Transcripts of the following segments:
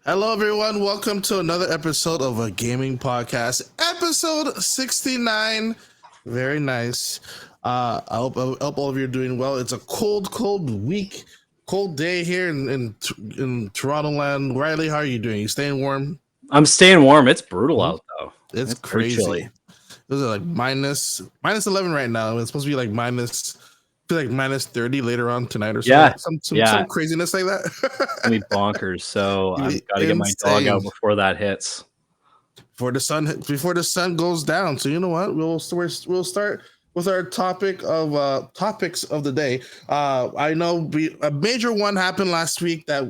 Hello, everyone. Welcome to another episode of a gaming podcast, episode 69. Very nice. I hope all of you are doing well. It's a cold week, cold day here in Toronto land. Riley, how are you doing? You staying warm? I'm staying warm. It's brutal Mhm. out though. It's Pretty crazy. chilly. This is like minus 11 right now. It's supposed to be like minus 30 later on tonight or Yeah, some yeah. craziness like that. It's gonna be bonkers. So I've got to get my dog Insane. out before that hits. Before the sun goes down. So you know what? We'll start with our topics of the day. I know a major one happened last week that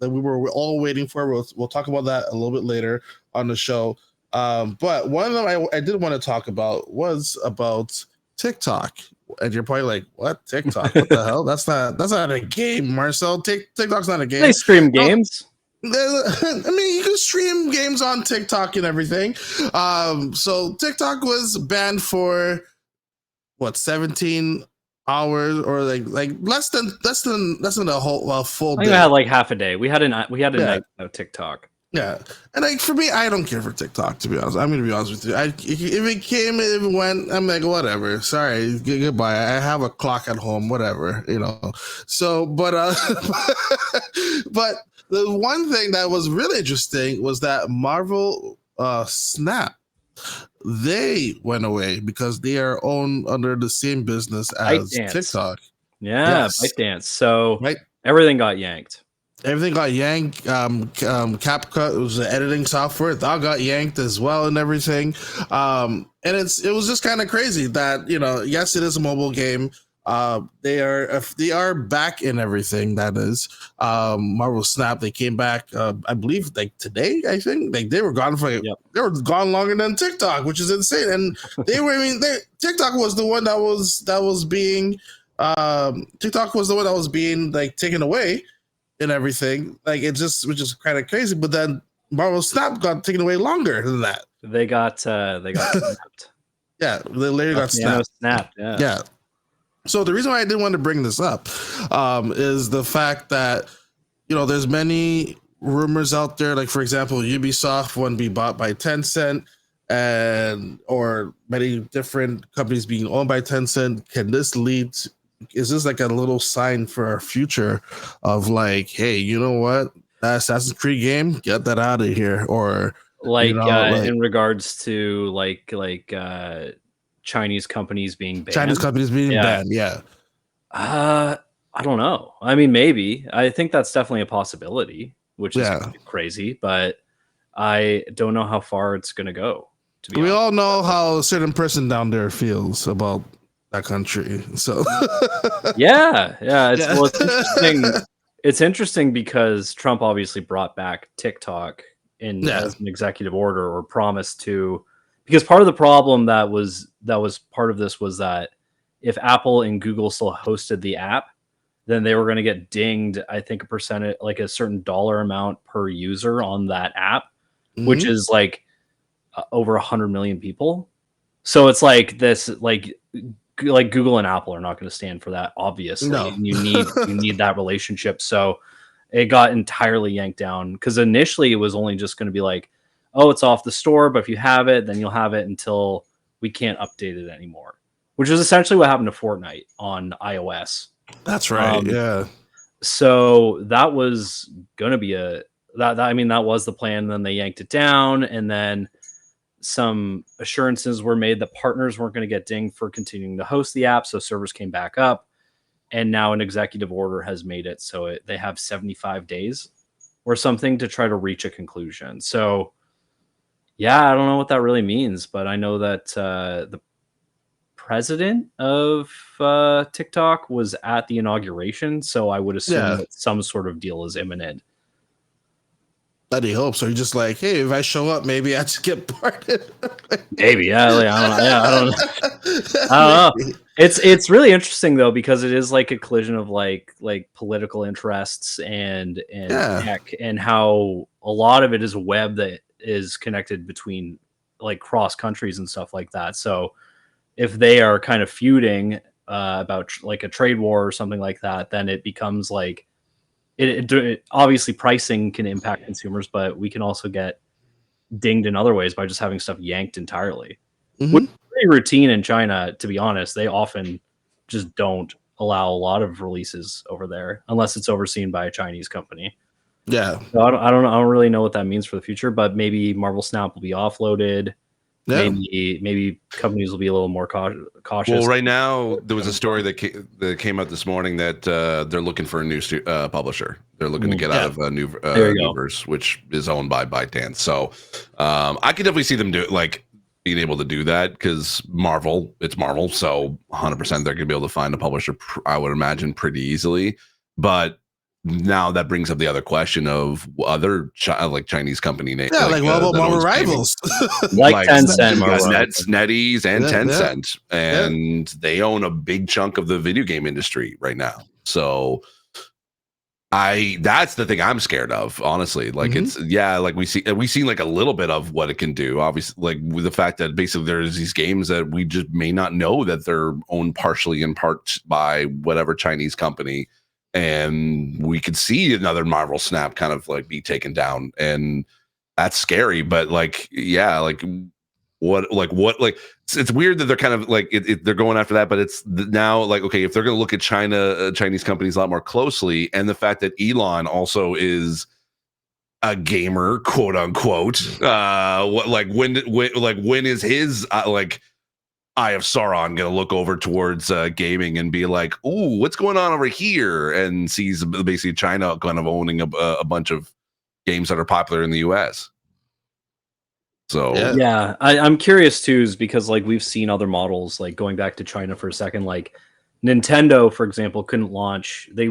we were all waiting for. We'll talk about that a little bit later on the show. But one of them I did want to talk about was about TikTok. And you're probably like, "What TikTok? What the hell? That's not a game, Marcel. TikTok's not a game." They stream games. I mean, you can stream games on TikTok and everything. So TikTok was banned for what 17 hours or like less than a full I day. think I had like half a day. We had a night without TikTok. Yeah, and like for me, I don't care for TikTok, to be honest. I'm gonna be honest with you. If it came, if it went, I'm like, whatever. Sorry, goodbye. I have a clock at home, whatever, you know. So, but but the one thing that was really interesting was that Marvel Snap, they went away because they are owned under the same business as ByteDance. TikTok. Yeah, Yes. ByteDance. So Right. everything got yanked. Everything got yanked. CapCut was the editing software that got yanked as well, and everything. And it was just kind of crazy that yes, it is a mobile game. They are back in everything. That is Marvel Snap. They came back. I believe like today. I think like they were gone for Yep. they were gone longer than TikTok, which is insane. And they were. I mean, TikTok was the one that was being. TikTok was the one that was being like taken away and everything. Like which is kind of crazy. But then Marvel Snap got taken away longer than that. They got snapped. Yeah, they later got snapped. Yeah. So the reason why I didn't want to bring this up is the fact that there's many rumors out there. Like for example, Ubisoft want to be bought by Tencent, or many different companies being owned by Tencent. Can this lead to, is this like a little sign for our future of like, hey, you know what, that Assassin's Creed game, get that out of here? Or in regards to Chinese companies being banned. Yeah. I don't know. I mean, maybe. I think that's definitely a possibility, which is crazy, but I don't know how far it's going to go. We all know how a certain person down there feels about that country. So yeah. It's interesting. It's interesting because Trump obviously brought back TikTok as an executive order, or promised to, because part of the problem that was part of this was that if Apple and Google still hosted the app, then they were going to get dinged, I think, a percentage, like a certain dollar amount per user on that app, which is like over 100 million people. So it's like this, like Google and Apple are not going to stand for that, obviously. No. And you need that relationship. So it got entirely yanked down, because initially it was only just going to be like, oh, it's off the store, but if you have it, then you'll have it until we can't update it anymore, which is essentially what happened to Fortnite on iOS. That's right. Yeah. So that was going to be that was the plan. Then they yanked it down, and then some assurances were made that partners weren't going to get dinged for continuing to host the app. So servers came back up, and now an executive order has made it so they have 75 days or something to try to reach a conclusion. So yeah, I don't know what that really means, but I know that the president of TikTok was at the inauguration, so I would assume that some sort of deal is imminent. That he hopes. So you're just like, hey, if I show up, maybe I just get pardoned. Maybe, I don't know. It's really interesting though, because it is like a collision of like political interests and tech, and how a lot of it is web that is connected between like cross countries and stuff like that. So if they are kind of feuding about like a trade war or something like that, then it becomes like obviously pricing can impact consumers, but we can also get dinged in other ways by just having stuff yanked entirely. Which is pretty routine in China, to be honest. They often just don't allow a lot of releases over there unless it's overseen by a Chinese company. Yeah. So I don't really know what that means for the future, but maybe Marvel Snap will be offloaded. Yeah. Maybe companies will be a little more cautious. Well, right now there was a story that came out this morning that they're looking for a new publisher. They're looking to get out of New Universe, which is owned by ByteDance. So I could definitely see them being able to do that because it's Marvel, so 100% they're gonna be able to find a publisher. I would imagine pretty easily, but now that brings up the other question of other Chinese company names. Yeah, like what about Marvel Rivals? like Tencent, NetEase, and Tencent, and they own a big chunk of the video game industry right now. So that's the thing I'm scared of, honestly. Like we've seen like a little bit of what it can do. Obviously, like with the fact that basically there's these games that we just may not know that they're owned partially in part by whatever Chinese company. And we could see another Marvel Snap kind of like be taken down, and that's scary. But it's weird that they're kind of like they're going after that. But it's now like, okay, if they're going to look at Chinese companies a lot more closely, and the fact that Elon also is a gamer, quote unquote, when is his Eye of Sauron gonna look over towards gaming and be like, "Ooh, what's going on over here?" and sees basically China kind of owning a bunch of games that are popular in the US. So yeah, I'm curious too, is because like we've seen other models, like going back to China for a second, like Nintendo, for example, couldn't launch. They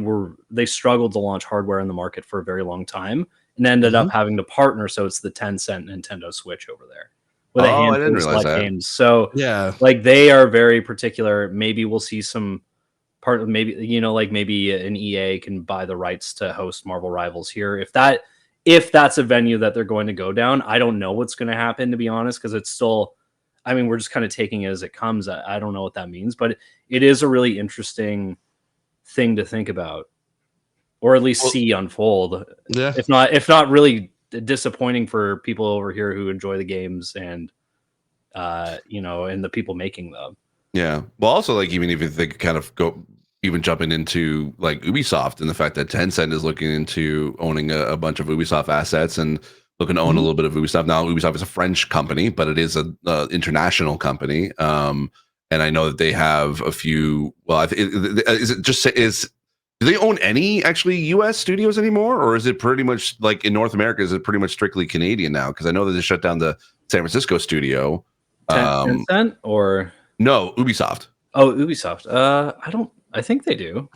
struggled to launch hardware in the market for a very long time, and ended up having to partner. So it's the Tencent Nintendo Switch over there. With a handful of select games. So like they are very particular. Maybe we'll see some maybe an EA can buy the rights to host Marvel Rivals here. If that's a venue that they're going to go down, I don't know what's going to happen, to be honest, because it's still, I mean, we're just kind of taking it as it comes. I don't know what that means, but it is a really interesting thing to think about, or at least see unfold. Yeah. If not really disappointing for people over here who enjoy the games and and the people making them. Yeah. Well, also, like, even if they could kind of jumping into like Ubisoft, and the fact that Tencent is looking into owning a bunch of Ubisoft assets and looking to own a little bit of Ubisoft. Now, Ubisoft is a French company, but it is an international company. And I know that they have a few. Well, do they own any actually U.S. studios anymore, or is it pretty much like in North America? Is it pretty much strictly Canadian now? Because I know that they shut down the San Francisco studio. Tencent or no, Ubisoft. Oh, Ubisoft. I think they do.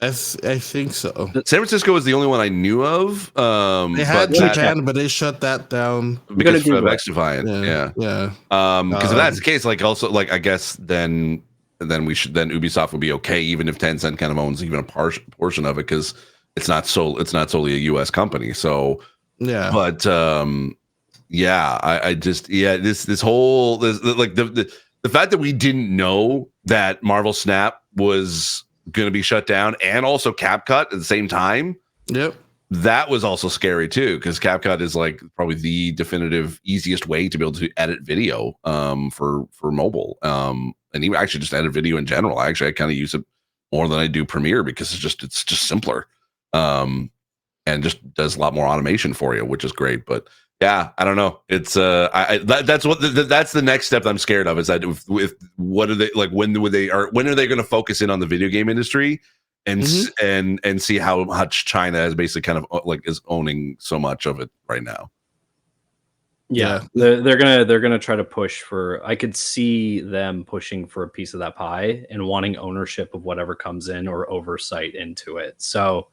I think so. San Francisco is the only one I knew of. They had Japan, but they shut that down because of X-Defiant. Yeah. Because if that's the case, like also like I guess then Ubisoft would be okay, even if Tencent kind of owns even a portion of it, because it's not solely a U.S. company. So yeah, but this whole like the fact that we didn't know that Marvel Snap was going to be shut down, and also CapCut at the same time. Yep. That was also scary too, because CapCut is like probably the definitive easiest way to be able to edit video for mobile. And even actually just edit video in general. I kind of use it more than I do Premiere because it's just simpler. And just does a lot more automation for you, which is great. But yeah, I don't know. It's that's the next step I'm scared of, is that if what are they like, when are they going to focus in on the video game industry and see how much China is basically kind of like is owning so much of it right now. Yeah. They're gonna try to push for. I could see them pushing for a piece of that pie and wanting ownership of whatever comes in or oversight into it. So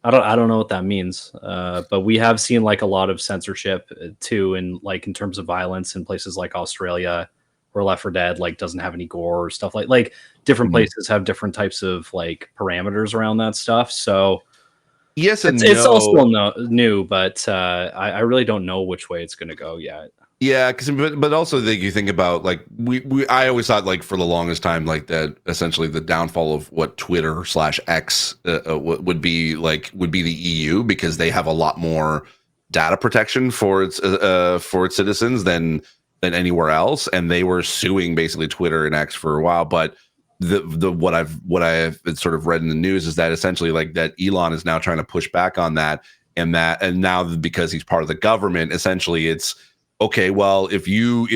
I don't know what that means, but we have seen like a lot of censorship too, in terms of violence in places like Australia, where Left 4 Dead like doesn't have any gore or stuff like different places have different types of like parameters around that stuff. So yes, and it's all still new, but I really don't know which way it's going to go yet. Yeah, because but also you think about like I always thought like for the longest time like that essentially the downfall of what Twitter / X would be the EU, because they have a lot more data protection for its citizens than anywhere else, and they were suing basically Twitter and X for a while. But what I've sort of read in the news is that essentially like that Elon is now trying to push back on that, and now because he's part of the government, essentially it's okay, well, if you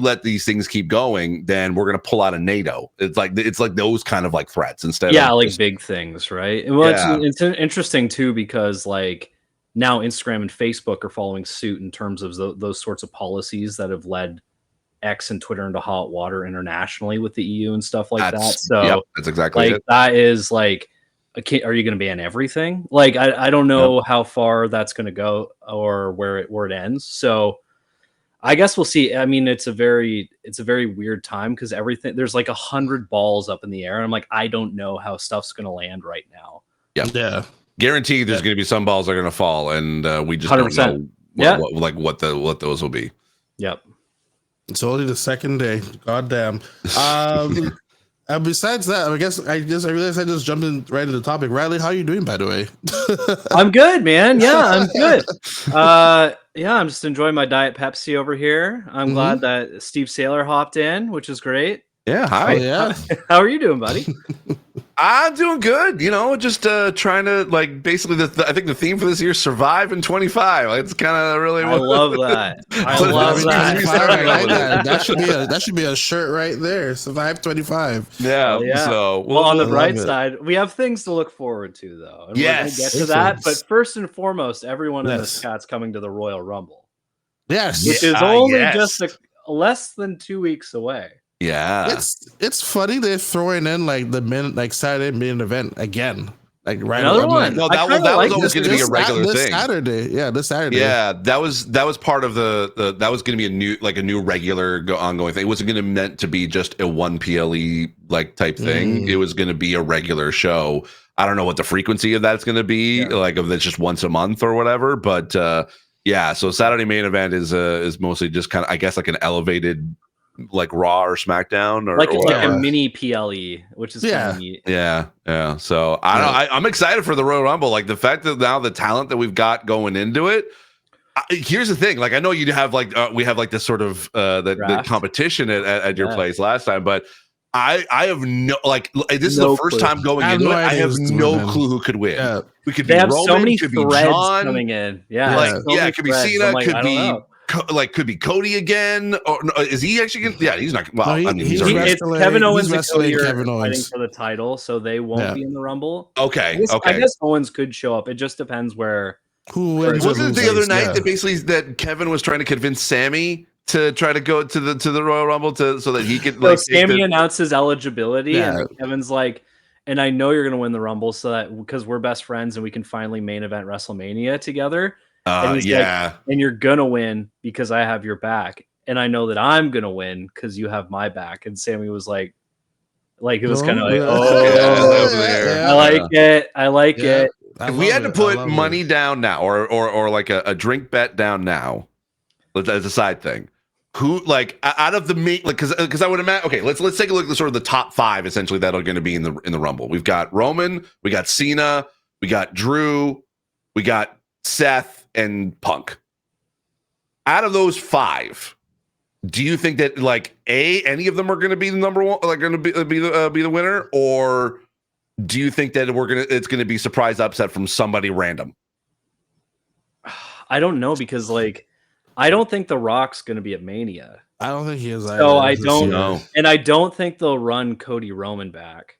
let these things keep going, then we're going to pull out of NATO. It's like those kind of like threats instead of like big things, right? Well, it's interesting too, because like now Instagram and Facebook are following suit in terms of those sorts of policies that have led X and Twitter into hot water internationally with the EU and stuff like that. So that's exactly like it. that is like, are you going to ban everything? Like, I don't know how far that's going to go or where it ends. So I guess we'll see. I mean, it's a very weird time because there's like 100 balls up in the air. And I'm like, I don't know how stuff's going to land right now. Yeah. Guaranteed there's going to be some balls that are going to fall, and we just 100%. Don't know what those will be. Yep. It's only the second day. God damn. And besides that, I realized I just jumped in right into the topic. Riley, how are you doing, by the way? I'm good, man. Yeah, I'm good. I'm just enjoying my Diet Pepsi over here. I'm glad that Steve Saylor hopped in, which is great. Yeah, hi. How are you doing, buddy? I'm doing good. Just trying to like basically I think the theme for this year is survive in 25. It's kind of really. I love that. I love that. That should be a shirt right there. Survive 25. Yeah. So well, on the bright side, we have things to look forward to, though. And we're gonna get to that. But first and foremost, everyone in this chat's coming to the Royal Rumble. Yes, which is only just less than 2 weeks away. Yeah, it's funny they're throwing in like the Saturday main event again, like right another one. No, that was always going to be a regular thing. This Saturday. Yeah, that was part of the that was going to be a new regular ongoing thing. It wasn't going to meant to be just a one PLE like type thing. It was going to be a regular show. I don't know what the frequency of that's going to be, like if it's just once a month or whatever. But so Saturday main event is mostly just kind of, I guess, like an elevated, like Raw or SmackDown or like a mini PLE, which is kind of neat. Yeah. So I'm excited for the Royal Rumble. Like the fact that now the talent that we've got going into it. Here's the thing. Like I know you have like we have like this sort of the competition at your place last time, but I have no this is the first time going into it. I have no clue who could win. Yeah. We could be Roman, so many could threads be John, coming in. Yeah, it could be Cena, could be Cody again, or is he actually gonna? Yeah, he's not. Well, it's Kevin Owens and Cody are fighting for the title, so they won't be in the Rumble. Okay, I guess Owens could show up. It just depends where. Who wins? Wasn't it the other night that basically that Kevin was trying to convince Sammy to try to go to the Royal Rumble so that he could like? Sammy announces eligibility, and Kevin's like, and I know you're gonna win the Rumble, so that because we're best friends and we can finally main event WrestleMania together. And and you're gonna win because I have your back, and I know that I'm gonna win because you have my back. And Sammy was like it was kind of like, I like it. If we had to put money down now, or like a drink bet down now, as a side thing, who like out of the meat, like because I would imagine. Okay, let's take a look at the sort of the top 5 essentially that are going to be in the Rumble. We've got Roman, we got Cena, we got Drew, we got Seth and Punk. Out of those 5, do you think that like any of them are going to be the number one, like going to be the winner, or do you think that it's going to be surprise upset from somebody random? I don't know, because like I don't think The Rock's going to be at Mania. I don't think he is. So I don't know, and I don't think they'll run Cody Roman back.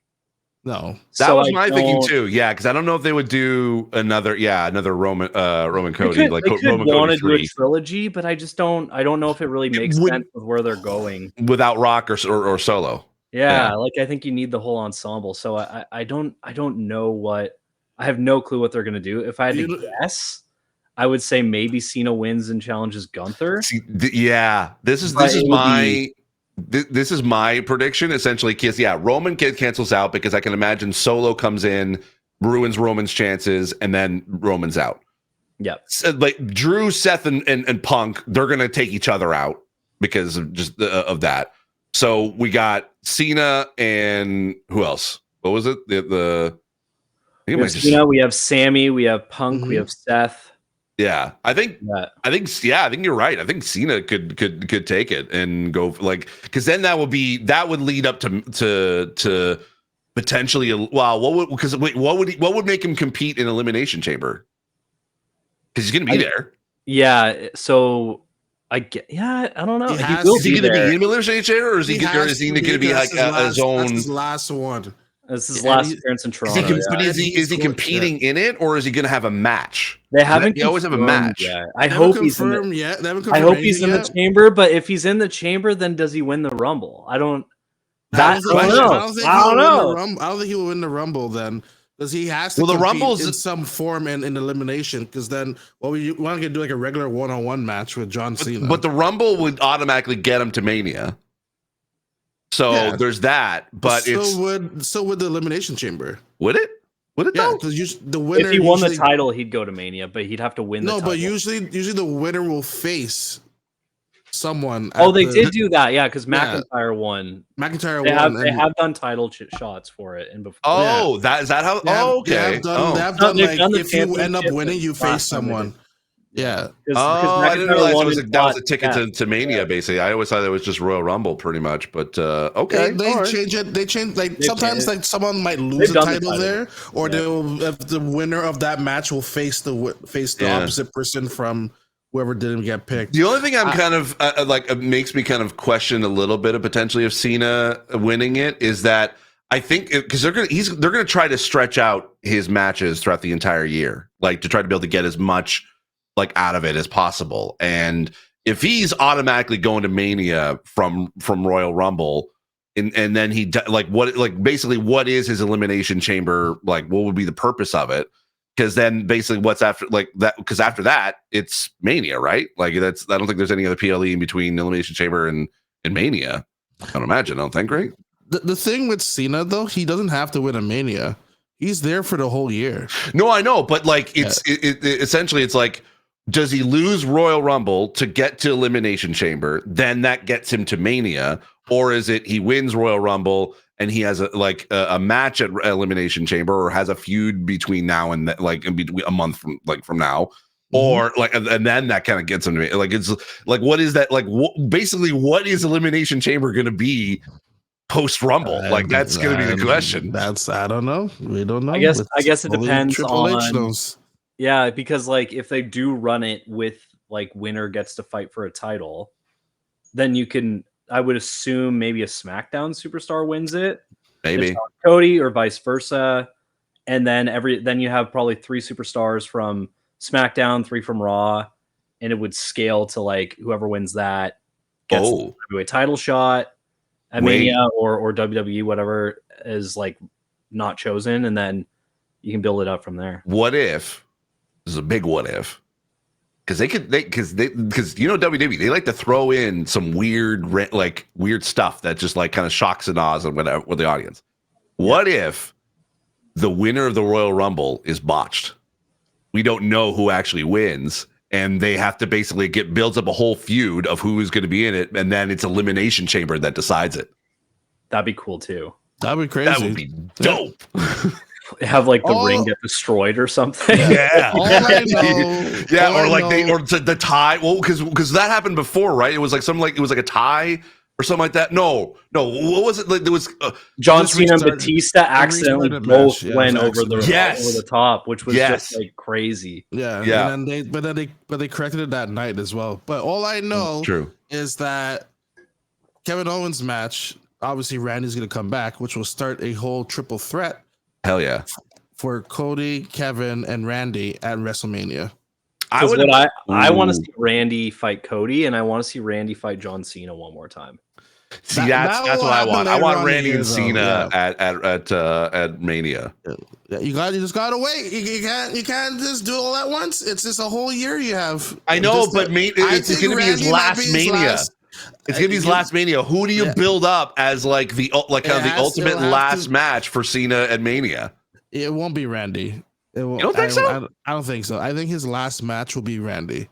No, that was my thinking too. Yeah, because I don't know if they would do another Roman Cody. They could want to do a trilogy, but I just don't. I don't know if it really makes sense with where they're going without Rock or Solo. Yeah, like I think you need the whole ensemble. So I don't know what. I have no clue what they're gonna do. If I had to guess, I would say maybe Cena wins and challenges Gunther. This is my prediction essentially, because Roman cancels out because I can imagine Solo comes in, ruins Roman's chances, and then Roman's out. Yeah. So, like Drew, Seth, and Punk, they're gonna take each other out because of just of that. So we got Cena and who else? What was it? We have Cena, we have Sammy, we have Punk, we have Seth. Yeah, I think you're right. I think Cena could take it and go like, because then that would lead up to potentially what would make him compete in Elimination Chamber? Because he's gonna be there. Yeah, so I don't know. Is he going to be in Elimination Chamber, or is he going to be like his own? That's his last one. This is his last appearance in Toronto. Is he competing in it, or is he going to have a match? They haven't. They always have a match. Yet. I hope he's in the chamber. But if he's in the chamber, then does he win the Rumble? I don't. I don't know. I don't think he will win the Rumble then, because he has to. Well, the Rumble's in some form and in elimination. Because then, we want to do like a regular one-on-one match with John Cena. But the Rumble would automatically get him to Mania. So there's that, but so would the Elimination Chamber. Would it? Would it? Yeah, because the winner. If he won the title, he'd go to Mania, but he'd have to win. No, but usually the winner will face someone. They did do that, yeah, because McIntyre won. They have done title shots for it, and before. Oh, is that how? They have done if you end up winning, you face someone. Yeah. I didn't realize that was a ticket to Mania. Basically, I always thought it was just Royal Rumble, pretty much. But okay, they change it. They change sometimes like someone might lose a title there, or they will. If the winner of that match will face the opposite person from whoever didn't get picked. The only thing I'm kind of makes me kind of question a little bit of potentially of Cena winning it is that I think because they're gonna try to stretch out his matches throughout the entire year, like to try to be able to get as much out of it as possible. And if he's automatically going to Mania from Royal Rumble, and then he basically what is his Elimination Chamber, what would be the purpose of it? Because then basically what's after that, because after that it's Mania, right? I don't think there's any other PLE in between Elimination Chamber and Mania. I don't imagine. I don't think, right? The thing with Cena though, he doesn't have to win a Mania. He's there for the whole year. No, I know, but essentially it's like, does he lose Royal Rumble to get to Elimination Chamber? Then that gets him to Mania, or is it he wins Royal Rumble and he has a match at Elimination Chamber, or has a feud between now and in between a month from now, or and then that kind of gets him to it's what is that basically what is Elimination Chamber going to be post Rumble? That's going to be the question. I don't know. We don't know. I guess it depends on. Yeah, because if they do run it with winner gets to fight for a title, then I would assume maybe a SmackDown superstar wins it, maybe Cody, or vice versa, and then you have probably 3 superstars from SmackDown, 3 from Raw, and it would scale to whoever wins that gets a title shot at Mania or WWE, whatever is not chosen, and then you can build it up from there. What if? This is a big what if, because WWE, they like to throw in some weird stuff that just kind of shocks and awes with the audience. What if the winner of the Royal Rumble is botched? We don't know who actually wins, and they have to basically builds up a whole feud of who is going to be in it, and then it's Elimination Chamber that decides it. That'd be cool too. That'd be crazy. That would be dope. Have the ring get destroyed or something. Yeah. All I know, or the tie. Well, because that happened before, right? It was it was a tie or something like that. No. What was it? There was John Cena and Batista accidentally both went over the top, which was just crazy. Yeah. And then they corrected it that night as well. But all I know is that Kevin Owens' match, obviously Randy's going to come back, which will start a whole triple threat. Hell yeah. For Cody, Kevin, and Randy at WrestleMania. I want to see Randy fight Cody, and I want to see Randy fight John Cena one more time. See, that's what I want. I want Randy and Cena at Mania. Yeah, you just gotta wait. You can't just do it all at once. It's just a whole year you have. I know, but it's going to be his last Mania. It's gonna be his last Mania. Who do you build up as the ultimate last match for Cena at Mania? It won't be Randy. You don't think so? I don't think so. I think his last match will be Randy.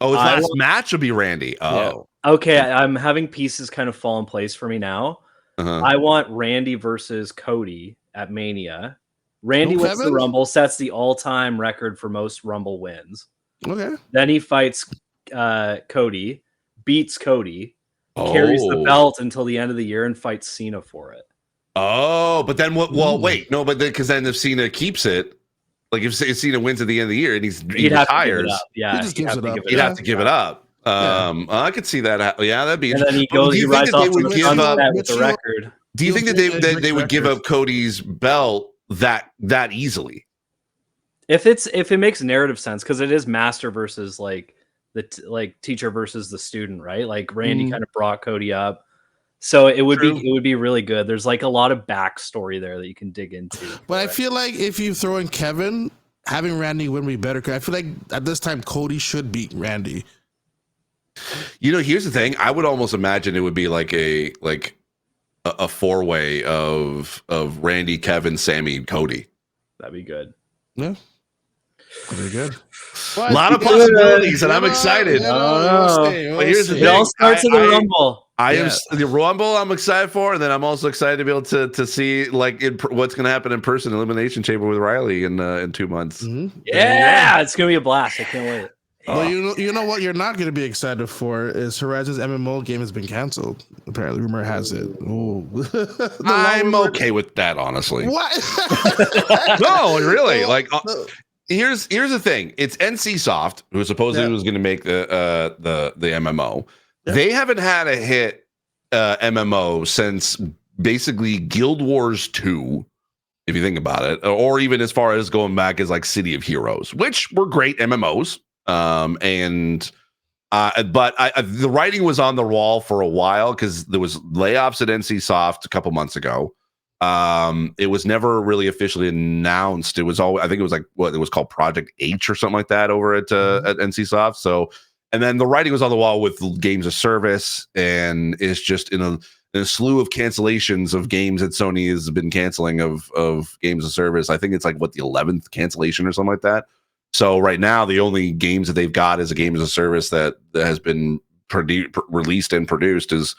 Oh, his last match will be Randy. Oh, yeah. Okay. I'm having pieces kind of fall in place for me now. I want Randy versus Cody at Mania. Randy wins the Rumble, sets the all-time record for most Rumble wins. Okay. Then he fights Cody, beats Cody, carries the belt until the end of the year, and fights Cena for it. Oh, but then what? Well, wait, no, but because then if Cena keeps it, like if Cena wins at the end of the year and he retires, he'd have to give it up. I could see that. Yeah, that'd be. And then he goes. He rides off to the sunset with the record. Do you think that they would give up Cody's belt that easily? If it makes narrative sense, because it is master versus like teacher versus the student, right? Like Randy kind of brought Cody up, so it would be really good. There's like a lot of backstory there that you can dig into. But I feel like if you throw in Kevin, having Randy win would be better. Cause I feel like at this time Cody should beat Randy. Here's the thing. I would almost imagine it would be like a four-way of Randy, Kevin, Sammy, and Cody. That'd be good. Yeah. Very good. A lot of possibilities, and I'm excited. But here's the thing. It all starts in the Rumble. am the Rumble. I'm excited for, and then I'm also excited to be able to see like what's going to happen in person, Elimination Chamber with Riley in 2 months. Yeah, it's going to be a blast. I can't wait. Well, you know what you're not going to be excited for is Horizon's MMO game has been canceled. Apparently, rumor has it. I'm okay with that, honestly. What? No, really. Here's the thing. It's NCSoft, who supposedly was going to make the MMO. Yeah. They haven't had a hit MMO since basically Guild Wars 2, if you think about it, or even as far as going back as like City of Heroes, which were great MMOs. But the writing was on the wall for a while because there was layoffs at NCSoft a couple months ago. It was never really officially announced. It was I think it was like what it was called Project H or something like that over at NCSoft. So, and then the writing was on the wall with games of service, and it's just in a slew of cancellations of games that Sony has been canceling of games of service. I think it's like the 11th cancellation or something like that. So right now, the only games that they've got as a game as a service that has been released and produced is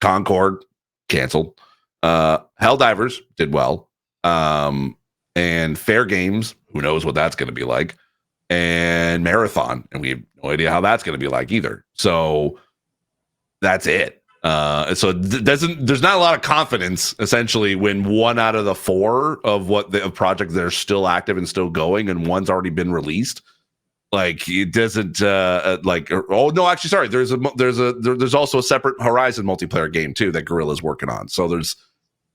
Concord, canceled. Helldivers did well. And Fair Games, who knows what that's going to be like. And Marathon, and we have no idea how that's going to be like either. So that's it. So there's not a lot of confidence essentially when 1 out of the 4 of the projects that are still active and still going, and one's already been released. Like it doesn't oh no, actually sorry. There's also a separate Horizon multiplayer game too that Guerrilla's working on. So there's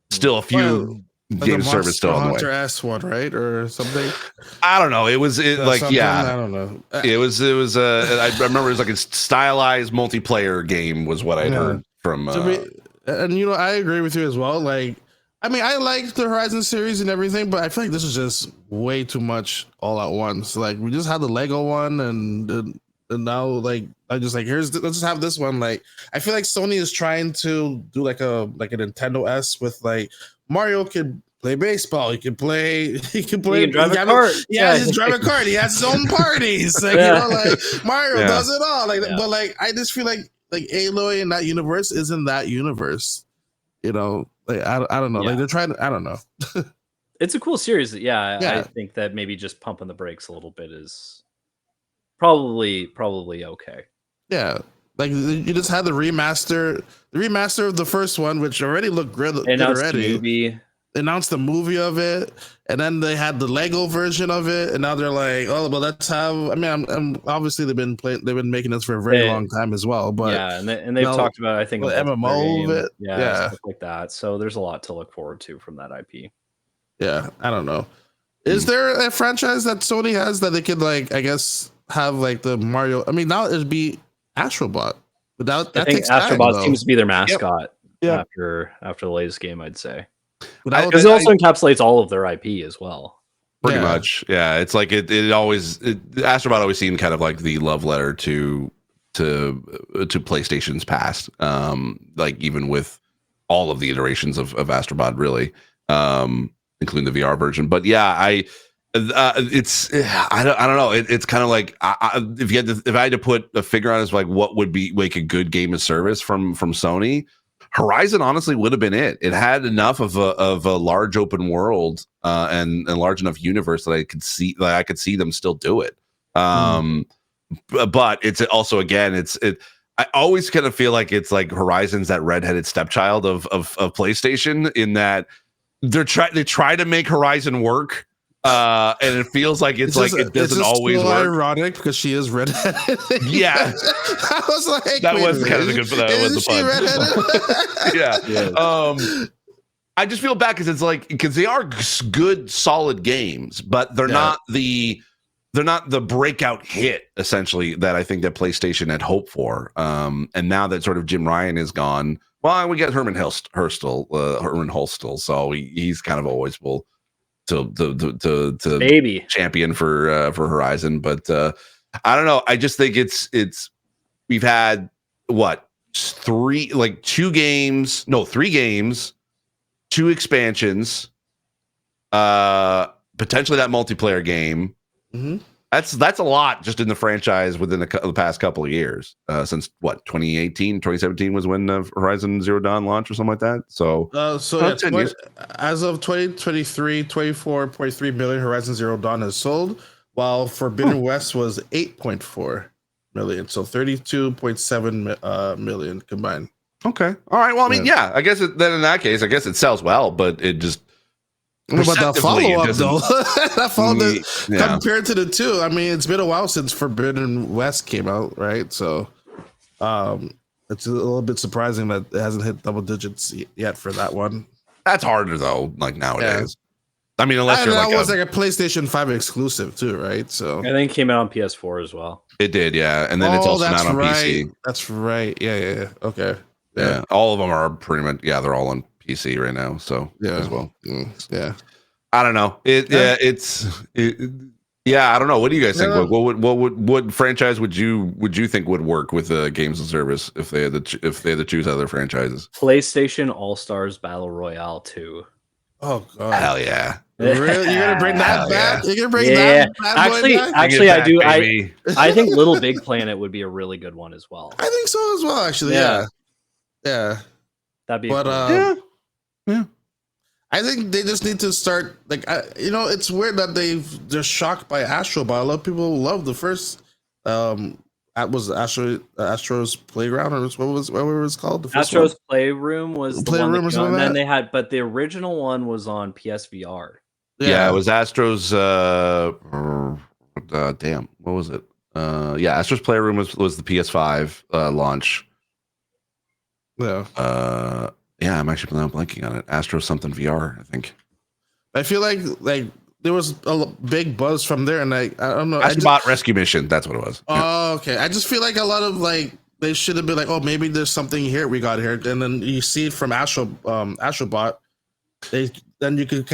still a few game service still on the way. Hunter S one, right, or something. I don't know. I don't know. It was. I remember it was like a stylized multiplayer game was what I'd heard from. And I agree with you as well. Like, I mean, I like the Horizon series and everything, but I feel like this is just way too much all at once. Like, we just had the Lego one, and now like I just like let's just have this one. Like, I feel like Sony is trying to do like a Nintendo S with like. Mario could play baseball. He can drive a cart. Yeah, he's drive a cart. He has his own parties. Like, like Mario does it all. Like, but like I just feel like Aloy in that universe isn't that universe. Like I don't know. Like they're trying to. I don't know. It's a cool series. I think that maybe just pumping the brakes a little bit is probably okay. Yeah. Like you just had the remaster of the first one, which already looked good already. Announced the movie of it, and then they had the Lego version of it, and now they're like, oh, well, let's have. I mean, I'm obviously they've been making this for a very long time as well. But and they've talked about I think the MMO of it, stuff like that. So there's a lot to look forward to from that IP. Yeah, I don't know. Is there a franchise that Sony has that they could like? I guess have like the Mario. I mean, now it'd be Astrobot. Without that, I think Astrobot seems to be their mascot after the latest game, I'd say. Because it also encapsulates all of their IP as well. Pretty much, yeah. It's like Astrobot always seemed kind of like the love letter to PlayStation's past. Like even with all of the iterations of Astrobot, really, including the VR version. But yeah, It's I don't know. It's kind of like if I had to put a figure on it, as like what would be like a good game of service from Sony, Horizon honestly would have been it. It had enough of a large open world and large enough universe that I could see them still do it. But it's also, again, I always kind of feel like it's like Horizon's that redheaded stepchild of PlayStation, in that they try to make Horizon work. And it feels like it's like it doesn't always work. Ironic because she is redheaded. Yeah, I was like, that was kind of the good for that. Was the fun. Yeah. I just feel bad because it's like, because they are good, solid games, but they're not the breakout hit essentially that I think that PlayStation had hoped for. And now that sort of Jim Ryan is gone, well, we get Herman Hulstel, so he's kind of always to baby champion for Horizon, but I don't know. I just think we've had three games, 2 expansions, potentially that multiplayer game. Mm-hmm. That's a lot just in the franchise within the past couple of years. Since 2017 was when Horizon Zero Dawn launched or something like that. So as of 2023, 24.3 million Horizon Zero Dawn has sold, while Forbidden West was 8.4 million, so 32.7 million combined. Okay, all right. Well, I mean, I guess then in that case, I guess it sells well, but it just. But that follow-up, though, compared to the 2, I mean, it's been a while since Forbidden West came out, right? So it's a little bit surprising that it hasn't hit double digits yet for that one. That's harder, though, like nowadays. Yeah. I mean, unless you're that was like a PlayStation 5 exclusive, too, right? So I think it came out on PS4 as well. It did, yeah. And then it's also not on PC. That's right. Yeah. Okay. Yeah. All of them are pretty much, they're all on PC right now, so as well. Yeah, I don't know. I don't know. What do you guys think? What franchise would you think would work with the games and service if they had to choose other franchises? PlayStation All Stars Battle Royale 2. Oh god, hell yeah! Really? You're gonna bring that back? You're gonna bring that back? Actually, I do. I think Little Big Planet would be a really good one as well. I think so as well. Actually, yeah. That'd be. But cool. Yeah. I think they just need to start it's weird that they're shocked by Astro, but a lot of people love the first. Was Astro's Playground, or what was it called? The first Astro's one? Playroom was the one. And then they had, but the original one was on PSVR. Yeah, it was Astro's. Damn, what was it? Astro's Playroom was the PS5 launch. Yeah. I'm actually blanking on it. Astro something VR, I think. I feel like there was a big buzz from there, and I don't know. Astrobot Rescue Mission, that's what it was. Oh, okay. I just feel like a lot of they should have been like, oh, maybe there's something here we got here, and then you see it from Astrobot. Then you could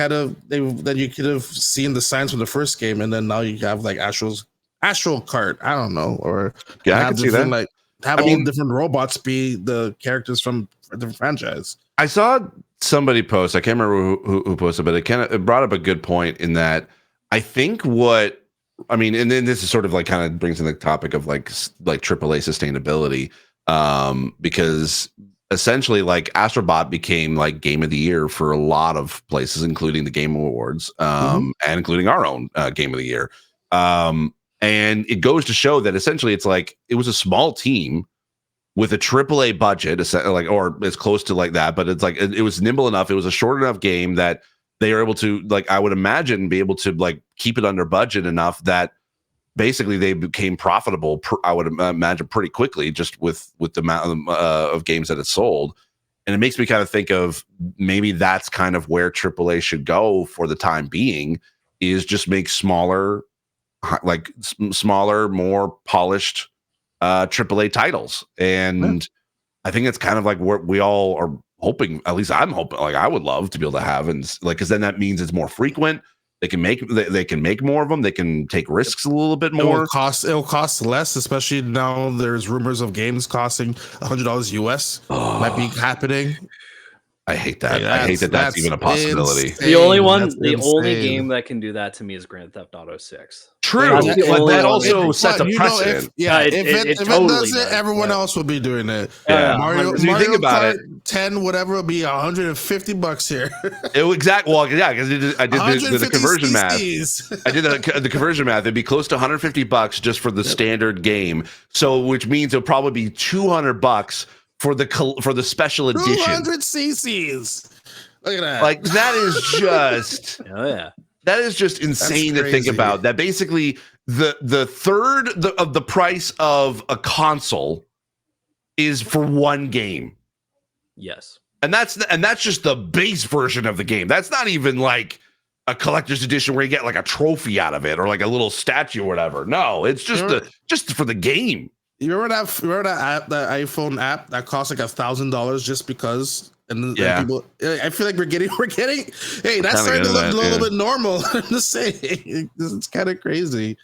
have seen the signs from the first game, and then now you have like Astro Kart. I don't know, or I can see that. Have all different robots be the characters from a different franchise. I saw somebody post, I can't remember who posted, but it brought up a good point in that I think and then this is sort of kind of brings in the topic of like AAA sustainability, because essentially Astrobot became Game of the Year for a lot of places, including the Game Awards, and including our own Game of the Year. And it goes to show that essentially it's it was a small team with a AAA budget, or as close to that, but it's it was nimble enough. It was a short enough game that they are able to, I would imagine, be able to keep it under budget enough that basically they became profitable. I would imagine pretty quickly, just with the amount of games that it sold. And it makes me kind of think of maybe that's kind of where AAA should go for the time being, is just make smaller, more polished AAA titles. And I think it's kind of what we all are hoping, at least I'm hoping, I would love to be able to have, and because then that means it's more frequent. They can make more of them. They can take risks a little bit more. It'll cost less, especially now there's rumors of games costing $100 US. Might be happening. I hate that. I hate that that's even a possibility. Insane. The only game that can do that to me is Grand Theft Auto 6. True, but that also sets a precedent. If it totally does it, everyone else will be doing it. Mario think about Kart 10, whatever, will be $150 here. Exactly. Well, yeah, because I did the conversion math. I did the conversion math. It'd be close to $150 just for the standard game. So, which means it'll probably be $200 for the special edition. 200 cc's. Look at that. Like that is just that is just insane to think about. That basically the third of the price of a console is for one game. Yes. And that's just the base version of the game. That's not even like a collector's edition where you get like a trophy out of it or like a little statue or whatever. No, it's just for the game. You remember that app, that iPhone app that costs like $1,000 just because? And people, I feel like we're getting. Hey, that's starting to look a little bit normal. I'm just saying, it's kind of crazy.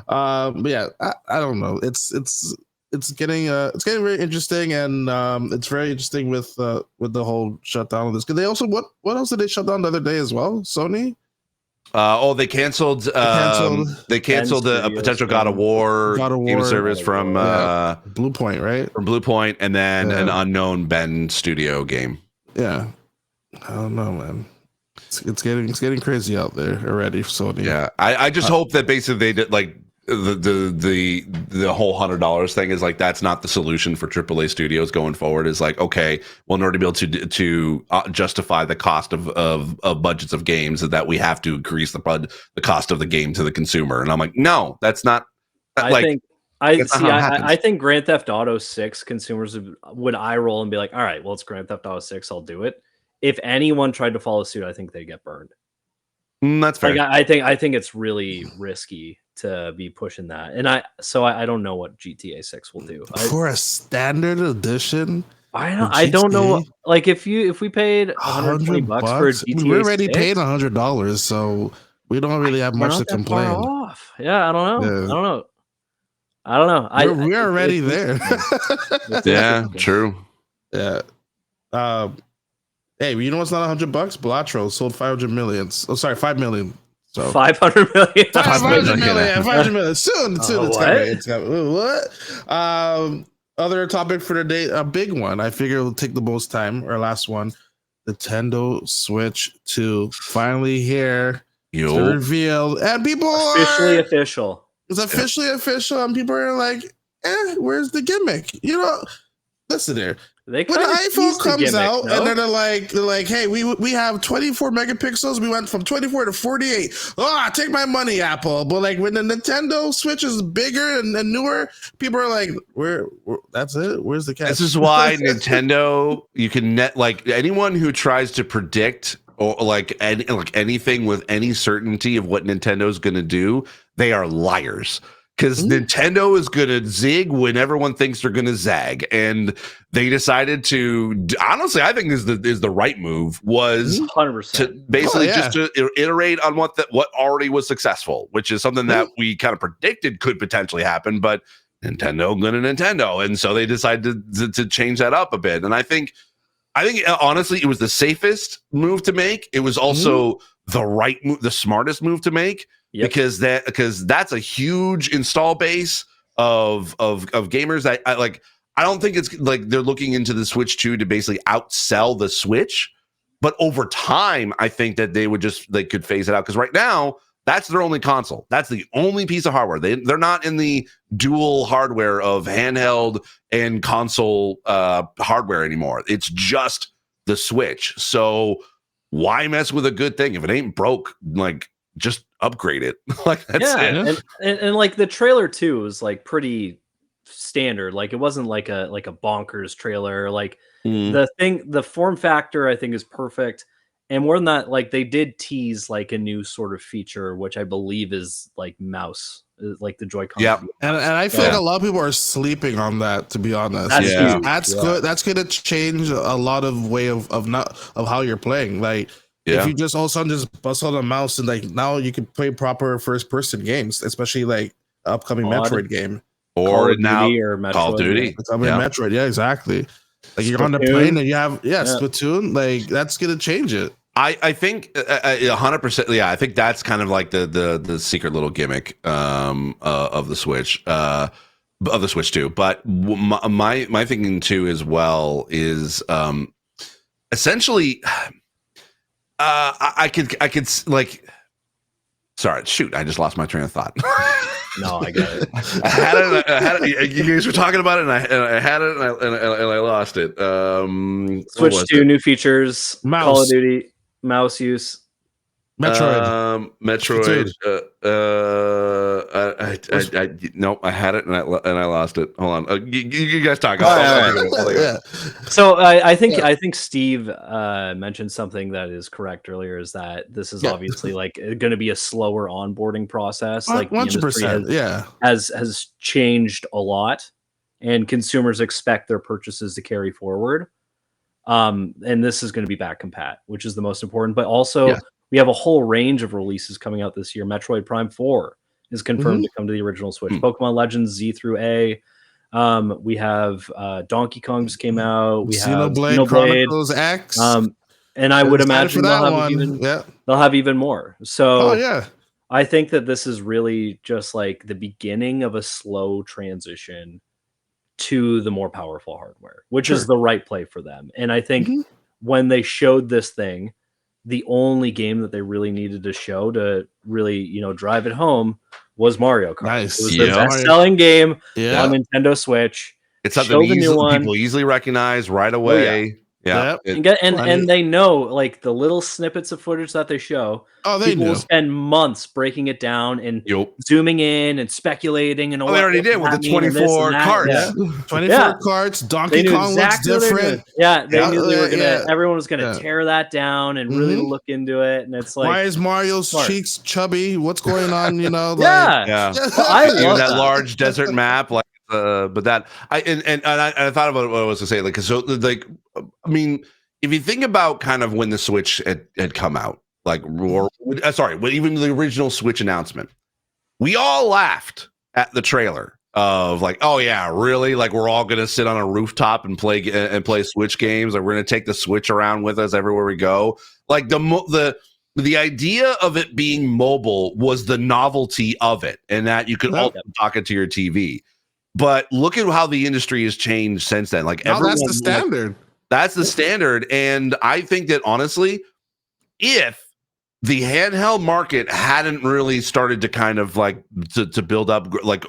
But yeah, I don't know. It's getting very interesting, and it's very interesting with the whole shutdown of this. Because they also what else did they shut down the other day as well? Sony. They canceled a potential God of War game service from Blue Point, right? From Blue Point, and then an unknown Bend Studio game. Yeah, I don't know, man. It's getting crazy out there already for Sony. Yeah, I just hope that basically they did like the whole $100 thing is like that's not the solution for AAA studios going forward. Is like, okay, well, in order to be able to justify the cost of budgets of games, that we have to increase the cost of the game to the consumer. And I'm like, no, that's not. I think Grand Theft Auto 6 consumers would eye roll and be like, all right, well, it's Grand Theft Auto 6, I'll do it. If anyone tried to follow suit, I think they get burned. That's fair. Like, I think it's really risky to be pushing that, and I don't know what GTA 6 will do for a standard edition. I don't know. Like if we paid $120 for a GTA, we're already paying $100, so we don't really have much to complain. Off. Yeah, I don't know. I don't know. We're already there. Yeah, true. Yeah. Hey, you know what's not $100? Balatro sold 500 million. Oh, sorry, 5 million. So 500 million. 500 million. 500 million. Soon it's coming. What? Other topic for today, a big one. I figure it'll take the most time. Our last one, Nintendo Switch 2. Finally here. It's revealed, and people official. It's officially official, and people are like, where's the gimmick? You know, listen here. When the iPhone comes out, and then they're like, hey, we have 24 megapixels. We went from 24 to 48. Take my money, Apple. But like when the Nintendo Switch is bigger and newer, people are like, where that's it? Where's the catch? This is why Nintendo, you can like anyone who tries to predict or like anything with any certainty of what Nintendo's going to do, they are liars. Because Nintendo is going to zig when everyone thinks they're going to zag, and they decided to. Honestly, I think this is the right move. Was 100% to basically just to iterate on what already was successful, which is something that we kind of predicted could potentially happen. But Nintendo, and so they decided to change that up a bit. And I think honestly, it was the safest move to make. It was also the right move, the smartest move to make. Yep. Because that's a huge install base of gamers. I don't think it's like they're looking into the Switch 2 to basically outsell the Switch, but over time I think that they could phase it out, because right now that's their only console. That's the only piece of hardware. They're not in the dual hardware of handheld and console hardware anymore. It's just the Switch. So why mess with a good thing if it ain't broke? Like, just upgrade it. Like that's it. And like the trailer too was like pretty standard. Like it wasn't like a bonkers trailer. Like the form factor I think is perfect. And more than that, like they did tease like a new sort of feature, which I believe is like mouse, like the Joy-Con. Yeah, and I feel like a lot of people are sleeping on that. To be honest, that's good. That's going to change a lot of way of how you're playing. Like. If you just all of a sudden just bust on a mouse and like now you can play proper first person games, especially like upcoming Metroid game or now Call of Duty. Metroid, yeah, exactly. Like you're on the plane and you have Splatoon. Like that's gonna change it. I think 100%. Yeah, I think that's kind of like the secret little gimmick of the Switch, of the Switch 2. But my thinking too as well is essentially I could like. Sorry, shoot! I just lost my train of thought. No, I got it. I had it. You guys were talking about it, and I had it, and I lost it. Switch 2 new features, mouse. Call of Duty, mouse use. Metroid. Nope. I had it and I lost it. Hold on. You guys talk. So I think Steve mentioned something that is correct earlier. Is that this is obviously like going to be a slower onboarding process. Like 100%. Has changed a lot, and consumers expect their purchases to carry forward. And this is going to be back compat, which is the most important. But also, we have a whole range of releases coming out this year. Metroid Prime 4 is confirmed to come to the original Switch. Pokemon Legends Z through A. We have Donkey Kong just came out. We have Xenoblade Chronicles X. And I would imagine they'll have even more. So I think that this is really just like the beginning of a slow transition to the more powerful hardware, which is the right play for them. And I think when they showed this thing, the only game that they really needed to show to really, drive it home was Mario Kart. Nice. It was the best-selling game on Nintendo Switch. It's something people easily recognize right away. And they know, like, the little snippets of footage that they show. People will spend months breaking it down and zooming in and speculating. And they already did with the 24 carts. 24 carts. Donkey Kong looks different. They knew they were gonna. Everyone was gonna tear that down and really look into it. And it's like, why is Mario's cheeks chubby? What's going on? I love that large desert map. Like, but that I thought about what I was to say. Like, I mean, if you think about kind of when the Switch had come out, like, even the original Switch announcement, we all laughed at the trailer of like, oh yeah, really? Like, we're all gonna sit on a rooftop and play Switch games, or we're gonna take the Switch around with us everywhere we go. Like the idea of it being mobile was the novelty of it, and that you could also dock it to your TV. But look at how the industry has changed since then. Like, that's the standard. That's the standard. And I think that honestly, if the handheld market hadn't really started to kind of like to build up like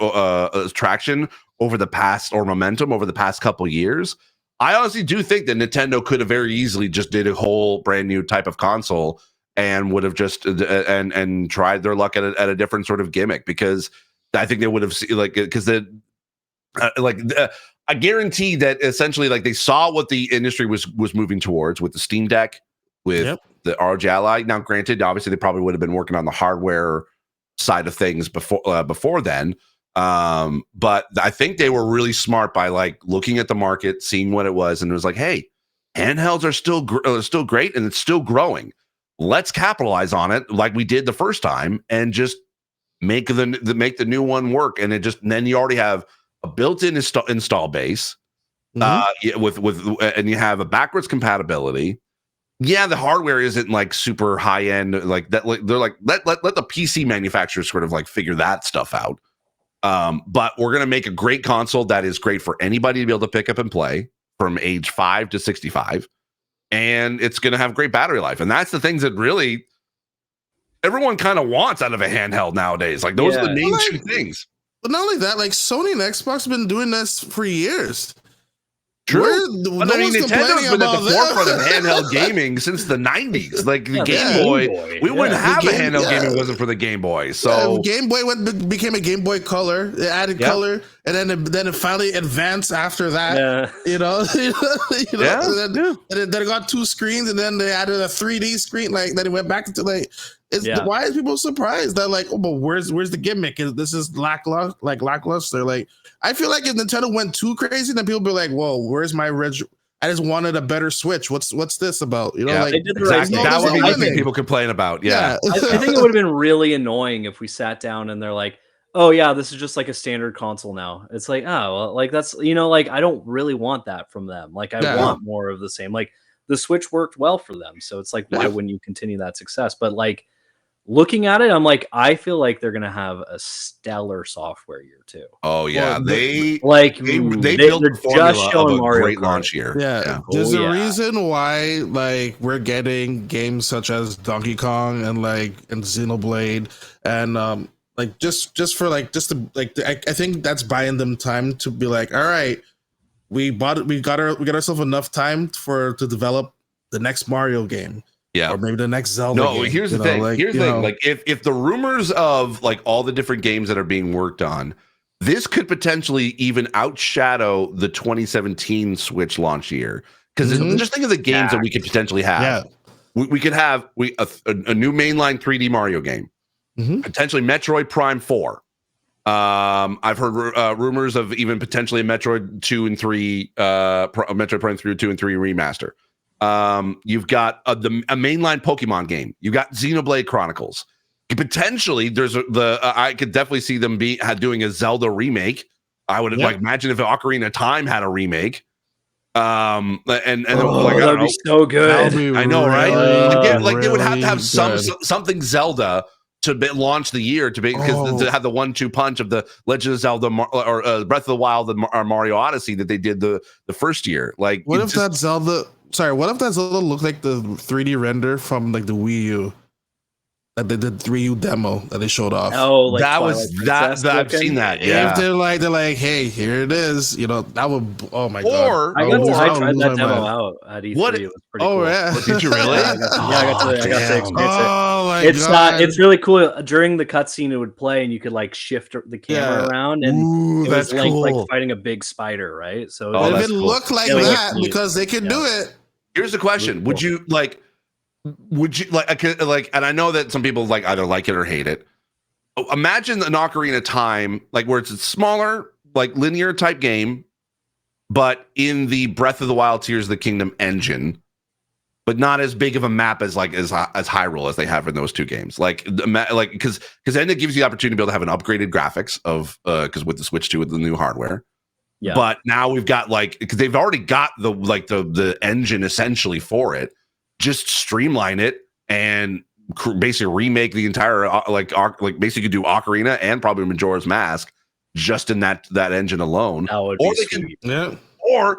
traction over the past, or momentum over the past couple years, I honestly do think that Nintendo could have very easily just did a whole brand new type of console and would have just and tried their luck at a different sort of gimmick, because I think they would have I guarantee that essentially, like, they saw what the industry was moving towards with the Steam Deck, with the ROG Ally. Now, granted, obviously they probably would have been working on the hardware side of things before then. But I think they were really smart by like looking at the market, seeing what it was, and it was like, hey, handhelds are still great and it's still growing. Let's capitalize on it like we did the first time and just make the new one work. And then you already have a built-in install base, and you have a backwards compatibility. Yeah, the hardware isn't like super high end, like that. Like, they're like, let the PC manufacturers sort of like figure that stuff out. But we're gonna make a great console that is great for anybody to be able to pick up and play from age 5 to 65, and it's gonna have great battery life. And that's the things that really everyone kind of wants out of a handheld nowadays. Like, those are the main two things. But not only that, like, Sony and Xbox have been doing this for years. True. But I mean, Nintendo's been at the forefront of handheld gaming since the 90s. Like, the Game Boy. We wouldn't have a handheld game if it wasn't for the Game Boy. So Game Boy became a Game Boy Color. It added color, and then it finally advanced after that. And then it got 2 screens, and then they added a 3D screen. Like, then it went back to like. Why is people surprised that, like, oh, but where's the gimmick? This is lackluster. Like, I feel like if Nintendo went too crazy, then people be like, whoa, where's my I just wanted a better Switch. What's this about? Like, they did the right thing. That would be the thing people complain about. I think it would have been really annoying if we sat down and they're like, oh yeah, this is just like a standard console now. It's like, oh, well, like that's like I don't really want that from them. Like I want more of the same. Like the Switch worked well for them, so it's like why wouldn't you continue that success? But like looking at it, I'm like, I feel like they're gonna have a stellar software year too. Oh yeah, Well, they built the formula of a great launch year. Yeah, there's a reason why like we're getting games such as Donkey Kong and Xenoblade and like just I think that's buying them time to be like, all right, we got ourselves enough time to develop the next Mario game. Yeah, or maybe the next Zelda. No, game, here's the thing. Here's the thing. Like, if the rumors of like all the different games that are being worked on, this could potentially even outshadow the 2017 Switch launch year. Because just think of the games that we could potentially have. Yeah. We could have a new mainline 3D Mario game, potentially Metroid Prime 4. I've heard rumors of even potentially a Metroid 2 and 3, Metroid Prime 3, 2 and 3 remaster. You've got a mainline Pokemon game. You've got Xenoblade Chronicles. Potentially, I could definitely see them doing a Zelda remake. I would like imagine if Ocarina of Time had a remake. And that'd be so good. I know, right? Like they would have to have something Zelda to launch the year to have the 1-2 punch of the Legend of Zelda or Breath of the Wild or Mario Odyssey that they did the first year. Like, what if that Zelda looked like the 3D render from like the Wii U? That they did 3U demo that they showed off. Oh, like that was that. I've seen that. Yeah, if they're like, hey, here it is. That would. Oh my god! I tried that demo out at E3. It was pretty cool. Yeah. Did you really? I got to experience it. Oh my god! It's really cool. During the cutscene, it would play, and you could like shift the camera around, and it was like fighting a a big spider, right? So if it looked like that, because they can do it. Here's the question: Would you like? And I know that some people like either like it or hate it. Imagine an Ocarina of Time, like where it's a smaller, like linear type game, but in the Breath of the Wild Tears of the Kingdom engine, but not as big of a map as Hyrule as they have in those two games. Because then it gives you the opportunity to be able to have an upgraded graphics of because with the Switch 2 with the new hardware. Yeah. But now we've got because they've already got the engine essentially for it. Just streamline it and basically remake the entire basically do Ocarina and probably Majora's Mask just in that engine alone. That would be sweet. Or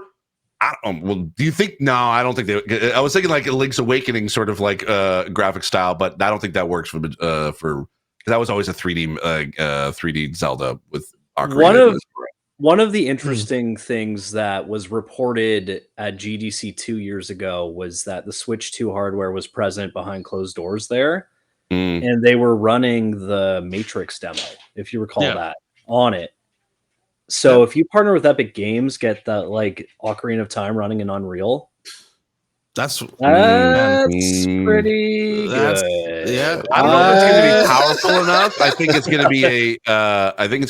I don't. Well, do you think? No, I don't think they. I was thinking like a Link's Awakening sort of like graphic style, but I don't think that works for because that was always a 3D Zelda with Ocarina. One of the interesting things that was reported at GDC 2 years ago was that the Switch 2 hardware was present behind closed doors there, and they were running the Matrix demo, if you recall that, on it. So if you partner with Epic Games, get that like Ocarina of Time running in Unreal. That's pretty good. Yeah, I don't know if it's going to be powerful enough. I think it's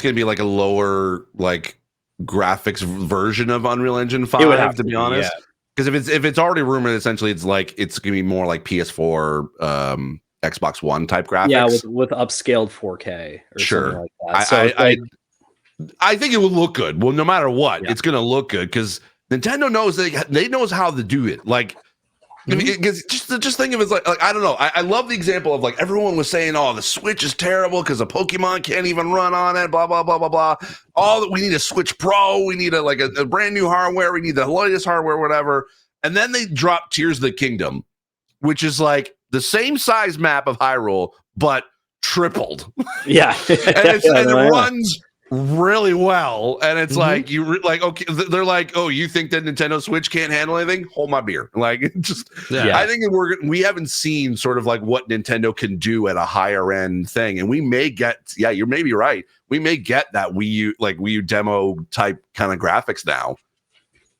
going to be like a lower like graphics version of Unreal Engine 5. To be honest, because if it's already rumored, essentially it's going to be more like PS4, Xbox One type graphics. Yeah, with upscaled 4K or something like that. So I think it will look good. Well, no matter what, it's going to look good because Nintendo knows they knows how to do it. Like. Just think of it as like I don't know. I love the example of like everyone was saying, "Oh, the Switch is terrible because the Pokemon can't even run on it." Blah blah blah blah blah. We need a Switch Pro. We need a brand new hardware. We need the latest hardware, whatever. And then they drop Tears of the Kingdom, which is like the same size map of Hyrule but tripled. Yeah, and it runs really well, and it's like okay, they're like, oh, you think that Nintendo Switch can't handle anything? Hold my beer. Like, I think we haven't seen sort of like what Nintendo can do at a higher end thing, and we may get you're maybe right, we may get that Wii U demo type kind of graphics now,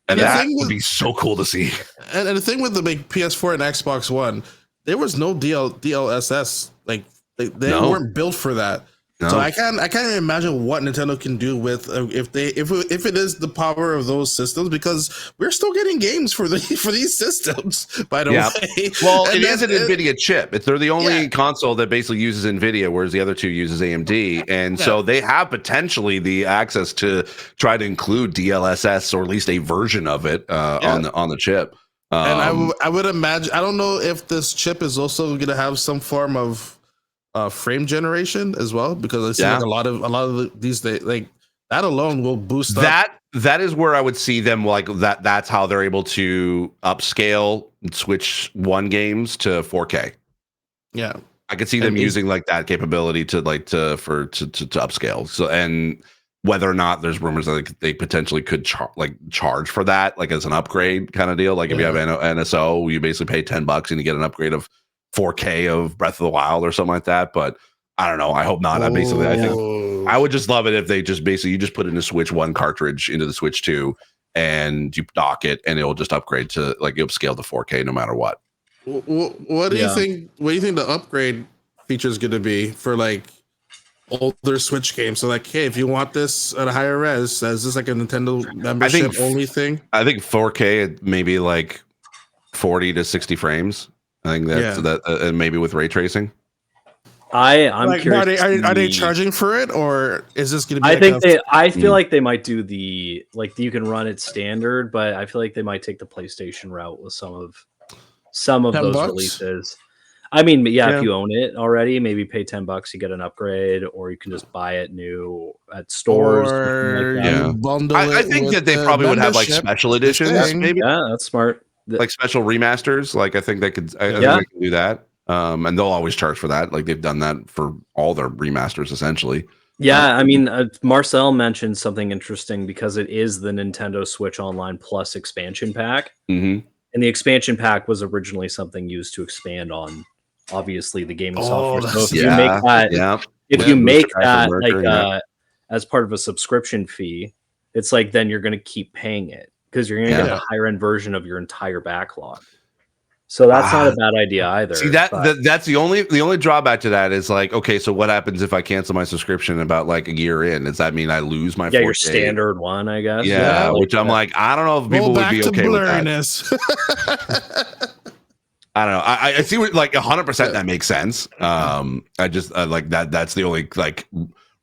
and that would be so cool to see. And the thing with the big PS4 and Xbox One, there was no DLSS, like they weren't built for that. No. So I can't even imagine what Nintendo can do with if it is the power of those systems, because we're still getting games for these systems, by the way. Well, it is an NVIDIA chip. They're the only console that basically uses NVIDIA, whereas the other two uses AMD, and so they have potentially the access to try to include DLSS, or at least a version of it on the chip. And I would imagine, I don't know if this chip is also going to have some form of frame generation as well, because I see like a lot of these days, like that alone will boost that is where I would see them like that's how they're able to upscale Switch 1 games to 4K. Yeah, I could see them using like that capability to upscale. So, and whether or not there's rumors that they potentially could charge for that, like as an upgrade kind of deal. Like if you have NSO, you basically pay $10 and you get an upgrade of 4K of Breath of the Wild or something like that. But I don't know. I hope not. I think I would just love it if they just basically you just put in a Switch 1 cartridge into the Switch 2 and you dock it and it'll just upgrade to like upscale to 4K no matter what. What do you think? What do you think the upgrade feature is going to be for like older Switch games? So like, hey, if you want this at a higher res, is this like a Nintendo membership only thing? I think 4K maybe like 40 to 60 frames. I think that's and maybe with ray tracing. I'm like, curious. Are they charging for it, or is this going to be? I think I feel like they might do the you can run it standard, but I feel like they might take the PlayStation route with some of those releases. I mean, if you own it already, maybe pay $10, you get an upgrade, or you can just buy it new at stores. Or bundle I think that they probably would have like special editions. Maybe that's smart. Like special remasters. Like I think they could. I think they can do that. And they'll always charge for that. Like they've done that for all their remasters, essentially. Yeah, I mean, Marcel mentioned something interesting because it is the Nintendo Switch Online Plus expansion pack, and the expansion pack was originally something used to expand on, obviously, the gaming software. So if you make that, as part of a subscription fee, it's like then you're going to keep paying it because you're going to get a higher end version of your entire backlog. So that's not a bad idea either. See that's the only drawback to that is like, okay, so what happens if I cancel my subscription about like a year in? Does that mean I lose my 4K? Your standard one, I guess. Yeah, which I'm like, I don't know if people would be okay with that. I don't know. I see what like 100% that makes sense. I just like that. That's the only like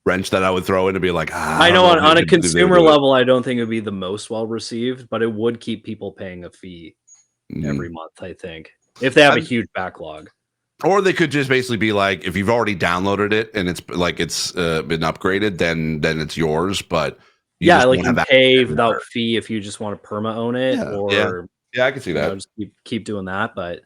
wrench that I would throw in to be like, I know on a consumer level, I don't think it would be the most well received, but it would keep people paying a fee every month, I think, if they have a huge backlog. Or they could just basically be like, if you've already downloaded it and it's like it's been upgraded, then it's yours. But you pay without fee if you just want to perma own it, or I can see that. Just keep doing that. But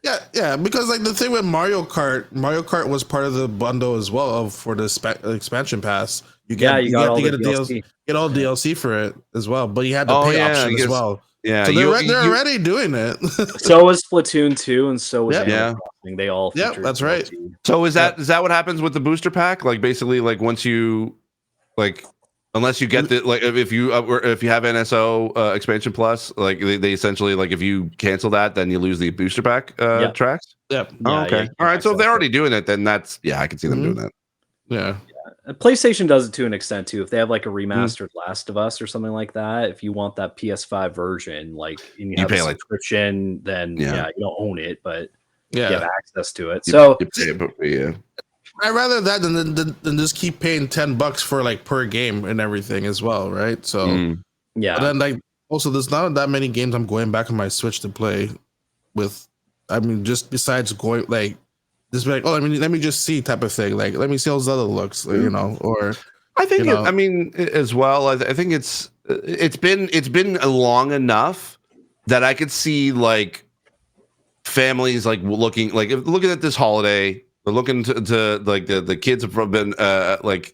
because like the thing with Mario Kart was part of the bundle as well for the expansion pass. You got all the DLC. Get all DLC for it as well, but you had the pay option as well. Yeah, so they're already doing it. So was Splatoon 2, and so was Animal Crossing. They all that's right. So is that what happens with the booster pack? Like basically, like once you like, unless you get the like if you have NSO expansion plus, like they essentially like if you cancel that, then you lose the booster pack tracks. Yep. Oh, okay. All right. So if they're already doing it, then that's I can see them doing that. Yeah. PlayStation does it to an extent too. If they have like a remastered Last of Us or something like that, if you want that PS5 version, like and you have pay a subscription, then you don't own it, but you have access to it. I'd rather that than just keep paying $10 for like per game and everything as well, right? So and then like also there's not that many games I'm going back on my Switch to play with. I mean, just besides going like. Just be like, let me just see type of thing. Like, let me see how Zelda looks, you know. Or I think, I mean, as well. I think it's been long enough that I could see like families like looking at this holiday. They're looking to like the kids have been like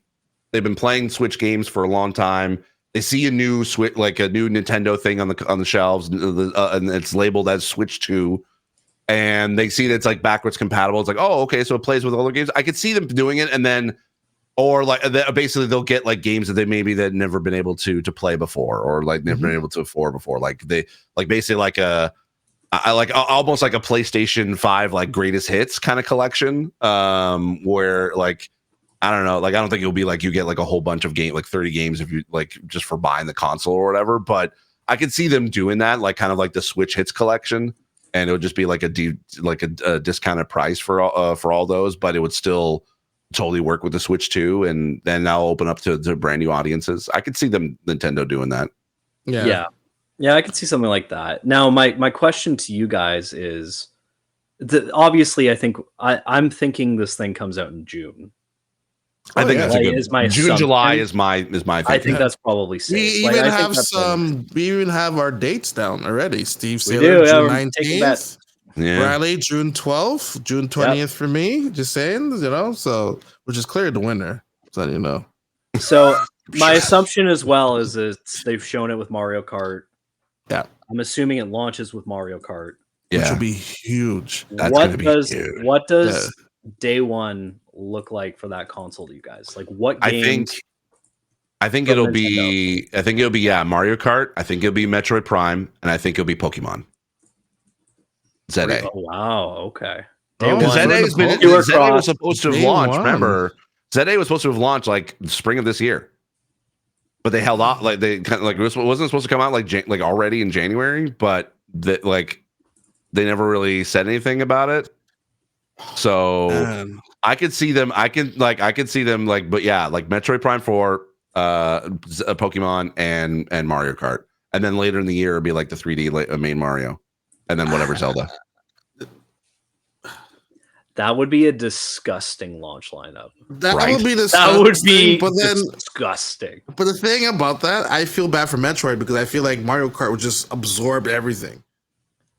they've been playing Switch games for a long time. They see a new Switch, like a new Nintendo thing on the shelves, and it's labeled as Switch 2. And they see that it's like backwards compatible. It's like, oh, okay, so it plays with older games. I could see them doing it, and then, or like basically they'll get like games that they've never been able to play before, or like never been able to afford before. Like they like basically like almost like a PlayStation 5 like greatest hits kind of collection, where like I don't know. Like, I don't think it'll be like you get like a whole bunch of game, like 30 games if you like just for buying the console or whatever. But I could see them doing that, like kind of like the Switch Hits collection, and it would just be like a discounted price for all those, but it would still totally work with the Switch 2, and then I'll open up to brand new audiences. I could see them Nintendo doing that. Yeah, I could see something like that. Now, my question to you guys is, obviously, I think I'm thinking this thing comes out in June. I think that's a good June, July is my thinking. I think that's probably safe. We even have our dates down already. Steve we Saylor, do, June 19th. Yeah. Riley, June 12th, June 20th for me. Just saying, so which is clear the winner. So you know. So my assumption as well is they've shown it with Mario Kart. Yeah. I'm assuming it launches with Mario Kart. Which will be huge. That's gonna be huge. What does day one look like for that console to you guys? Like what games? I think it'll be Mario Kart. I think it'll be Metroid Prime, and I think it'll be Pokemon. ZA. Oh wow, okay. ZA was supposed to have launched. Remember, ZA was supposed to have launched like the spring of this year, but they held off. Like they kind of like wasn't supposed to come out like already in January, but that like they never really said anything about it. So I could see them. I could see them like, but yeah, like Metroid Prime 4, Pokemon, and Mario Kart, and then later in the year it'll be like the 3D main Mario, and then whatever Zelda. That would be a disgusting launch lineup. That would be disgusting. That would be disgusting. But the thing about that, I feel bad for Metroid because I feel like Mario Kart would just absorb everything.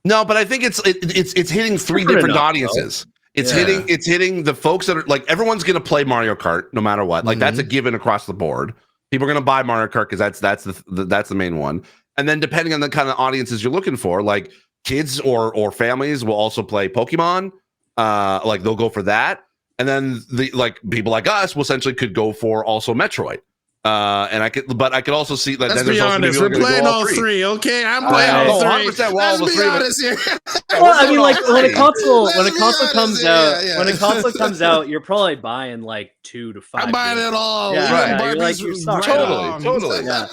No, but I think it's hitting three different audiences. It's hitting the folks that are like everyone's gonna play Mario Kart no matter what. Like that's a given across the board. People are gonna buy Mario Kart because that's the main one. And then depending on the kind of audiences you're looking for, like kids or families will also play Pokemon. Like they'll go for that, and then the like people like us will essentially could go for also Metroid. And I could also see that. Let's be honest, we're playing all three. Okay, I'm playing all three. Let's be honest here. Well, I mean, like when a console comes out, you're probably buying like 2 to 5. I'm buying it all. Yeah, you're totally. Yeah.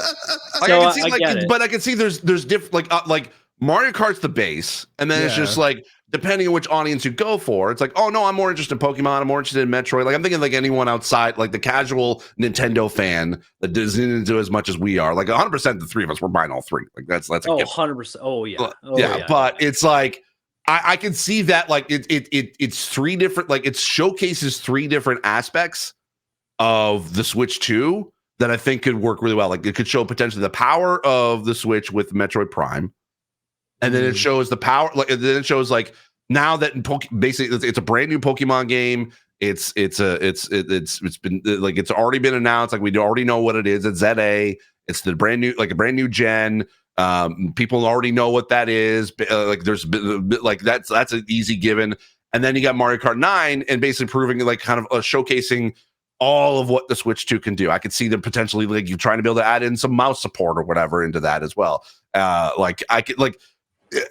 But I can see there's different like Mario Kart's the base, and then it's just like depending on which audience you go for, it's like, oh no, I'm more interested in Pokemon, I'm more interested in Metroid. Like I'm thinking like anyone outside, like the casual Nintendo fan that doesn't do as much as we are. Like 100% the three of us, we're buying all three. Like that's a gift. 100%. Oh yeah. Yeah. But it's like I can see that like it's three different, like it showcases three different aspects of the Switch 2 that I think could work really well. Like it could show potentially the power of the Switch with Metroid Prime. And then it shows the power, like then it shows like now that basically it's a brand new Pokemon game. It's been like it's already been announced. Like we already know what it is. It's ZA. It's the brand new gen. People already know what that is. Like there's like that's an easy given. And then you got Mario Kart 9 and basically proving like kind of showcasing all of what the Switch 2 can do. I could see them potentially like you trying to be able to add in some mouse support or whatever into that as well. Like I could like.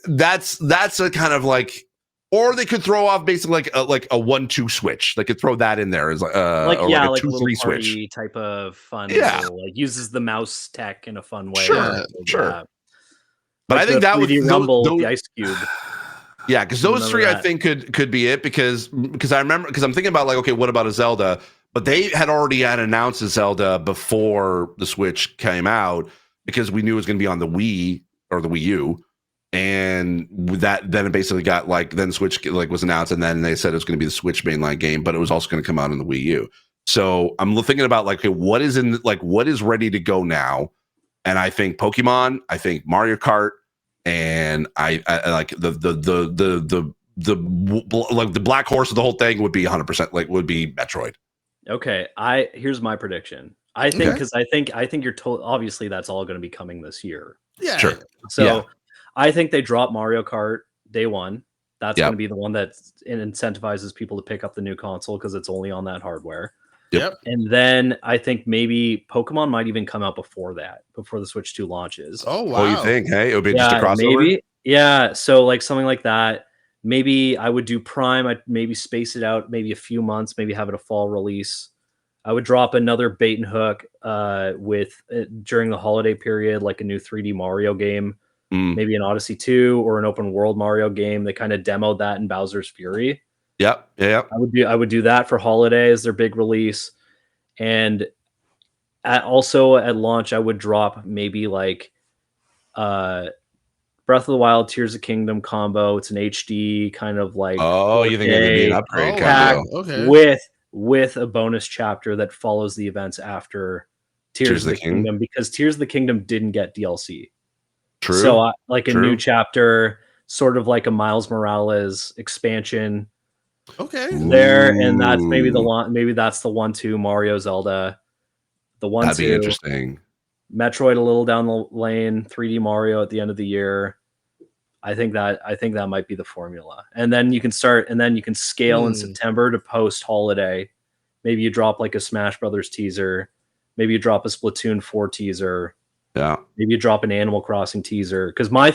That's a kind of like, or they could throw off basically like a 1-2 switch. They could throw that in there as like a 2-3 switch type of fun. Yeah, like uses the mouse tech in a fun way. Sure. But I think that would Rumble with the Ice Cube. Yeah, because those three I think could be it because I remember because I'm thinking about like, okay, what about a Zelda? But they had already announced a Zelda before the Switch came out because we knew it was going to be on the Wii or the Wii U. And with that, then it basically got like then Switch like was announced, and then they said it was going to be the Switch mainline game, but it was also going to come out on the Wii U. So I'm thinking about like, okay, what is ready to go now? And I think Pokemon, I think Mario Kart, and I like the black horse of the whole thing would be 100% like would be Metroid. Okay, here's my prediction. I think because I think you're obviously that's all going to be coming this year. Yeah, sure. So. Yeah. I think they drop Mario Kart day one. That's going to be the one that incentivizes people to pick up the new console because it's only on that hardware. Yep. And then I think maybe Pokemon might even come out before the Switch 2 launches. Oh, wow. Oh, you think? Hey, it would be just a crossover? Maybe. Yeah. So like something like that. Maybe I would do Prime. I'd maybe space it out maybe a few months, maybe have it a fall release. I would drop another bait and hook with during the holiday period, like a new 3D Mario game, maybe an Odyssey 2 or an open world Mario game. They kind of demoed that in Bowser's Fury. Yep. I would do that for holiday as their big release, and also at launch, I would drop maybe like Breath of the Wild, Tears of Kingdom combo. It's an HD kind of like. Oh, you think it would be an upgrade pack with a bonus chapter that follows the events after Tears of the Kingdom, because Tears of the Kingdom didn't get DLC. True. So like a new chapter, sort of like a Miles Morales expansion. Okay. There, and that's maybe that's the 1-2 Mario Zelda. The 1-2. That'd be interesting. Metroid a little down the lane, 3D Mario at the end of the year. I think that might be the formula. And then you can scale in September to post holiday. Maybe you drop like a Smash Brothers teaser. Maybe you drop a Splatoon 4 teaser. Yeah. Maybe you drop an Animal Crossing teaser. Because my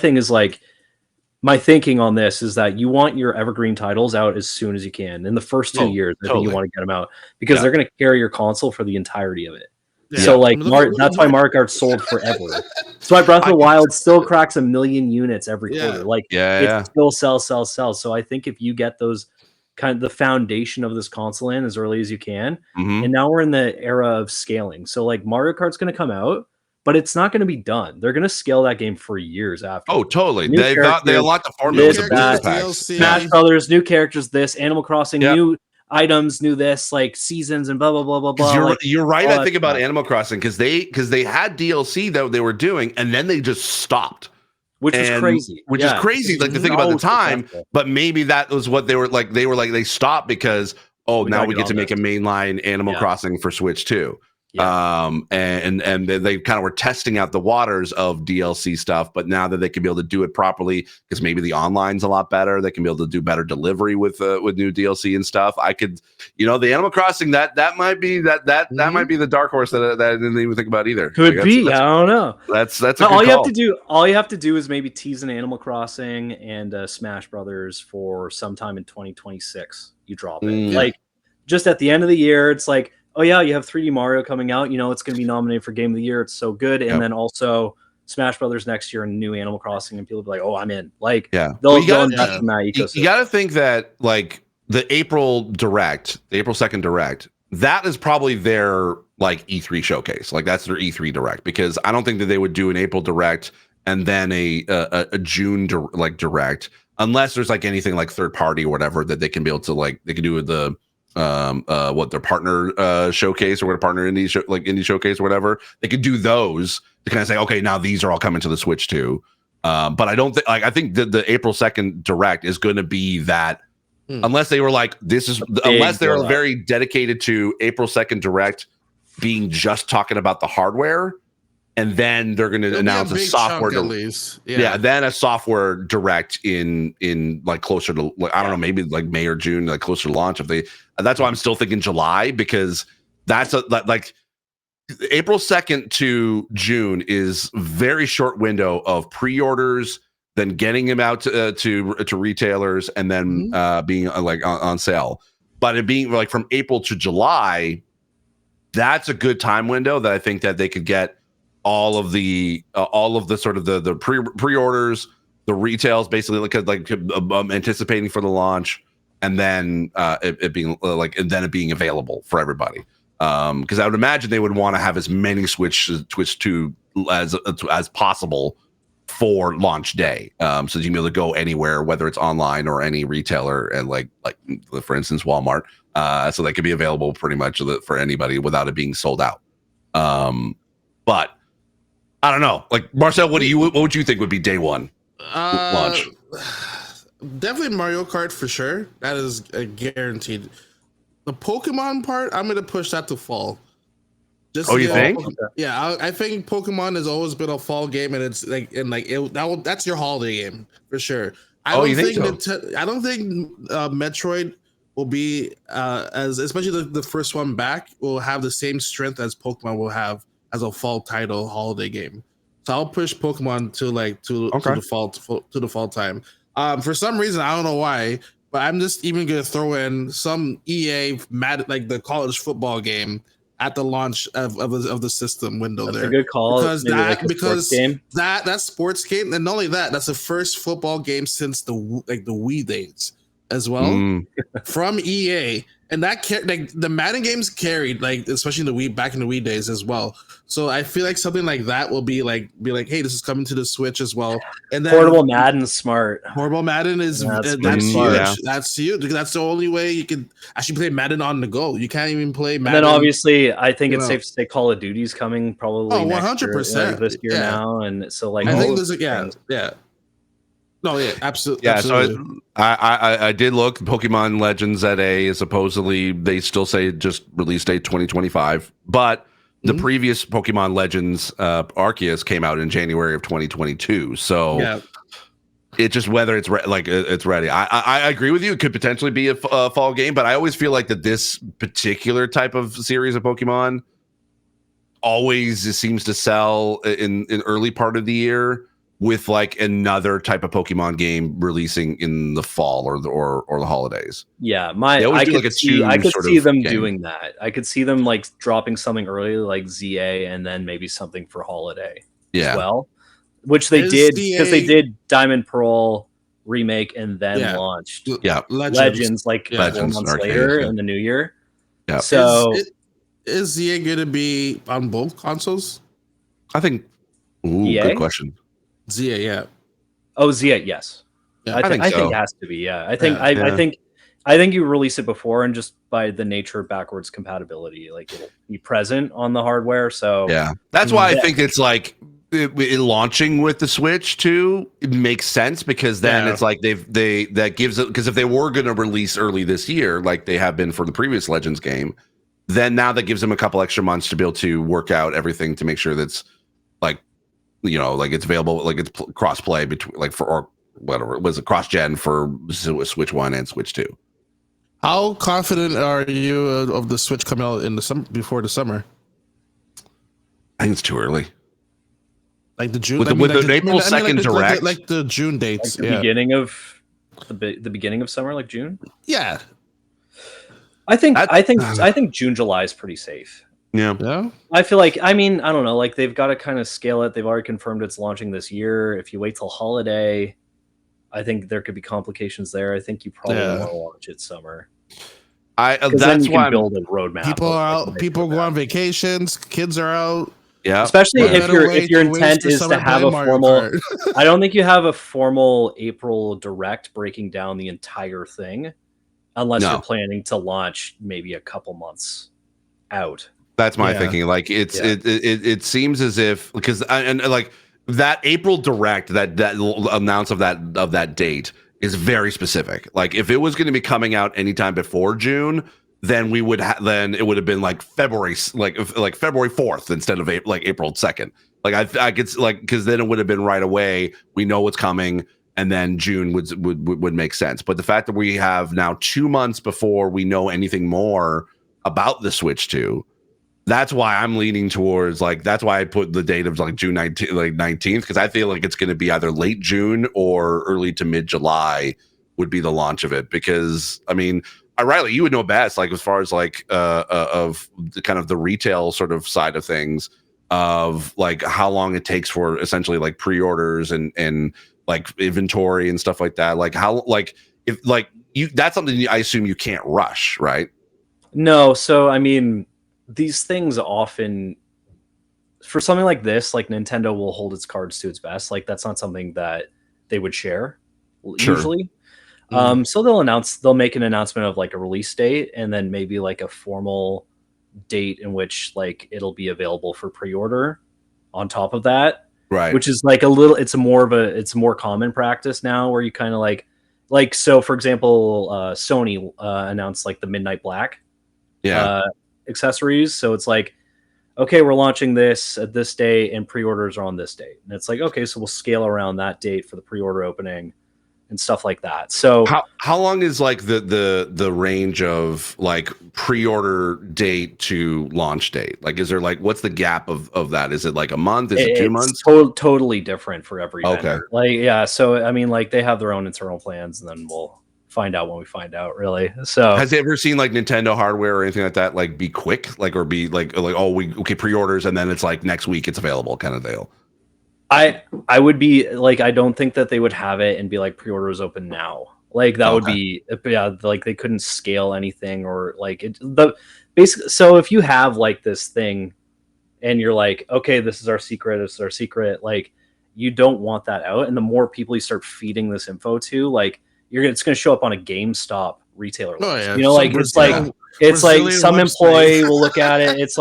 thinking on this is that you want your evergreen titles out as soon as you can. In the first 2 years, I think you want to get them out because they're going to carry your console for the entirety of it. Yeah. So like that's why Mario Kart sold forever. That's why Breath of the Wild still cracks 1 million units every quarter. Like it still sells. So I think if you get those kind of the foundation of this console in as early as you can, and now we're in the era of scaling. So like Mario Kart's going to come out, but it's not going to be done. They're going to scale that game for years after. Oh, totally. They unlocked the formulas of Smash Brothers, new characters, this Animal Crossing, new items, knew this, like seasons and blah blah blah blah blah. You're right. I think about Animal Crossing because they had DLC that they were doing, and then they just stopped, which is crazy. Which is crazy, like to think about the time. But maybe that was what they were like. They stopped because now we get to make a mainline Animal Crossing for Switch too. Yeah. And they kind of were testing out the waters of DLC stuff, but now that they can be able to do it properly, because maybe the online's a lot better, they can be able to do better delivery with new DLC and stuff. I could, the Animal Crossing that might be that might be the dark horse that I didn't even think about either. Could be. I don't know. That's all you have to do. All you have to do is maybe tease an Animal Crossing and Smash Brothers for sometime in 2026. You drop it like just at the end of the year. It's like, oh yeah, you have 3D Mario coming out. It's going to be nominated for Game of the Year. It's so good. And then also Smash Brothers next year and new Animal Crossing, and people will be like, oh, I'm in. Like, they'll invest in that ecosystem. You got to think that like the April 2nd Direct, that is probably their like E3 showcase. Like that's their E3 Direct, because I don't think that they would do an April Direct and then a June Direct, unless there's like anything like third party or whatever that they can be able to they can do with the their partner showcase or what a partner indie showcase or whatever. They could do those to kind of say, okay, now these are all coming to the Switch too. But I don't think I think the April 2nd Direct is going to be that, unless they were like unless they were very dedicated to April 2nd Direct being just talking about the hardware, and then they're going to announce a software then a software Direct in like closer to I don't know, maybe like May or June, like closer to launch. That's why I'm still thinking July, because that's like April 2nd to June is very short window of pre-orders, then getting them out to retailers, and then being like on sale. But it being like from April to July, that's a good time window that I think that they could get all of the sort of the pre-orders, the retails, basically like anticipating for the launch, and then it being available for everybody. Because I would imagine they would want to have as many Switch 2 as possible for launch day, so that you can be able to go anywhere, whether it's online or any retailer, and like for instance Walmart, so they could be available pretty much for anybody without it being sold out. But I don't know, like Marcel, what would you think would be day one launch? Definitely Mario Kart for sure. That is guaranteed. The Pokemon part, I'm gonna push that to fall. You think? Yeah, I think Pokemon has always been a fall game, and it's that's your holiday game for sure. I don't think Metroid will be especially the first one back will have the same strength as Pokemon will have as a fall title holiday game. So I'll push Pokemon to the fall time. For some reason, I don't know why, but I'm just even gonna throw in some EA like the college football game at the launch of the system window. That's a good call. Because that sports game, and not only that, that's the first football game since the Wii days as well from EA. And that the Madden games carried, like, especially in the Wii, back in the Wii days as well. So I feel like something like that will be like, hey, this is coming to the Switch as well. And then Portable Madden's smart. Portable Madden is that's huge. Yeah. That's huge. That's the only way you can actually play Madden on the go. You can't even play Madden. And then obviously, I think it's safe to say Call of Duty's coming probably 100% this year now, and so like I think there's yeah. No, yeah, absolutely. Yeah, so I did look. Pokemon Legends ZA is supposedly, they still say just release date 2025, but the previous Pokemon Legends Arceus came out in January of 2022. So it just whether it's it's ready. I agree with you. It could potentially be a fall game, but I always feel like that this particular type of series of Pokemon always seems to sell in early part of the year, with like another type of Pokemon game releasing in the fall or the holidays. Yeah, I could see them doing that. I could see them like dropping something early, like ZA, and then maybe something for holiday as well, which they did because they did Diamond Pearl remake and then launched Legends like 4 months later in the new year. Yeah. So is ZA going to be on both consoles? I think. Good question. Zia, yeah. Oh, Zia, yes. Yeah, I think it has to be. Yeah, I think you release it before, and just by the nature of backwards compatibility, like it'll be present on the hardware. So yeah, that's why I think it's like launching with the Switch too. It makes sense because then it's like that gives it, because if they were going to release early this year, like they have been for the previous Legends game, then now that gives them a couple extra months to be able to work out everything to make sure that's like, you know, like it's available, like it's cross play between, like, for, or whatever, it was a cross gen for Switch 1 and Switch 2. How confident are you of the Switch coming out in the summer, before the summer? I think it's too early. Like the June, with the April 2nd direct, like the June dates, like the beginning of the beginning of summer, like June. Yeah, I think June, July is pretty safe. Yeah. I feel like, I mean, I don't know, like they've got to kind of scale it. They've already confirmed it's launching this year. If you wait till holiday, I think there could be complications there. I think you probably want to launch it summer. That's why build a roadmap. People are out. People go on vacations. Kids are out. Yeah. Especially if your intent is to have a formal. I don't think you have a formal April direct breaking down the entire thing, unless you're planning to launch maybe a couple months out. That's my thinking. Like it seems as if, because and like that April direct, that announce of that date is very specific. Like if it was going to be coming out anytime before June, then we would then it would have been like February, like February 4th instead of like April 2nd. Like I could, like, because then it would have been right away. We know what's coming, and then June would make sense. But the fact that we have now 2 months before we know anything more about the Switch 2. That's why I'm leaning towards, like, that's why I put the date of like June 19th, because I feel like it's going to be either late June or early to mid July would be the launch of it. Because I mean, Riley, you would know best, like as far as like of the kind of the retail sort of side of things, of like how long it takes for essentially like pre-orders and like inventory and stuff like that. Like how, like if like you, that's something I assume you can't rush, right? No, so I mean, these things often, for something like this, like Nintendo will hold its cards to its vest. Like that's not something that they would share usually. So they'll make an announcement of like a release date, and then maybe like a formal date in which like it'll be available for pre-order on top of that. Right. Which is like it's more common practice now, where you kind of like, so for example, Sony announced like the Midnight Black accessories. So it's like, okay, we're launching this at this date and pre-orders are on this date. And it's like, okay, so we'll scale around that date for the pre-order opening and stuff like that. So how long is like the range of like pre-order date to launch date? Like, is there like, what's the gap of that? Is it like a month? Is it 2 months? Totally different for every vendor. Like, yeah. So I mean, like they have their own internal plans, and then we'll find out when we find out, really. So has it ever seen like Nintendo hardware or anything like that like be quick, like, or be like oh okay, pre-orders and then it's like next week it's available kind of deal? I would be like, I don't think that they would have it and be like pre-orders open now. Like that would be, yeah, like they couldn't scale anything or like basically. So if you have like this thing and you're like, okay, this is our secret, like you don't want that out. And the more people you start feeding this info to, like it's going to show up on a GameStop retailer list. Yeah. You know, like it's like some employee will look at it. It's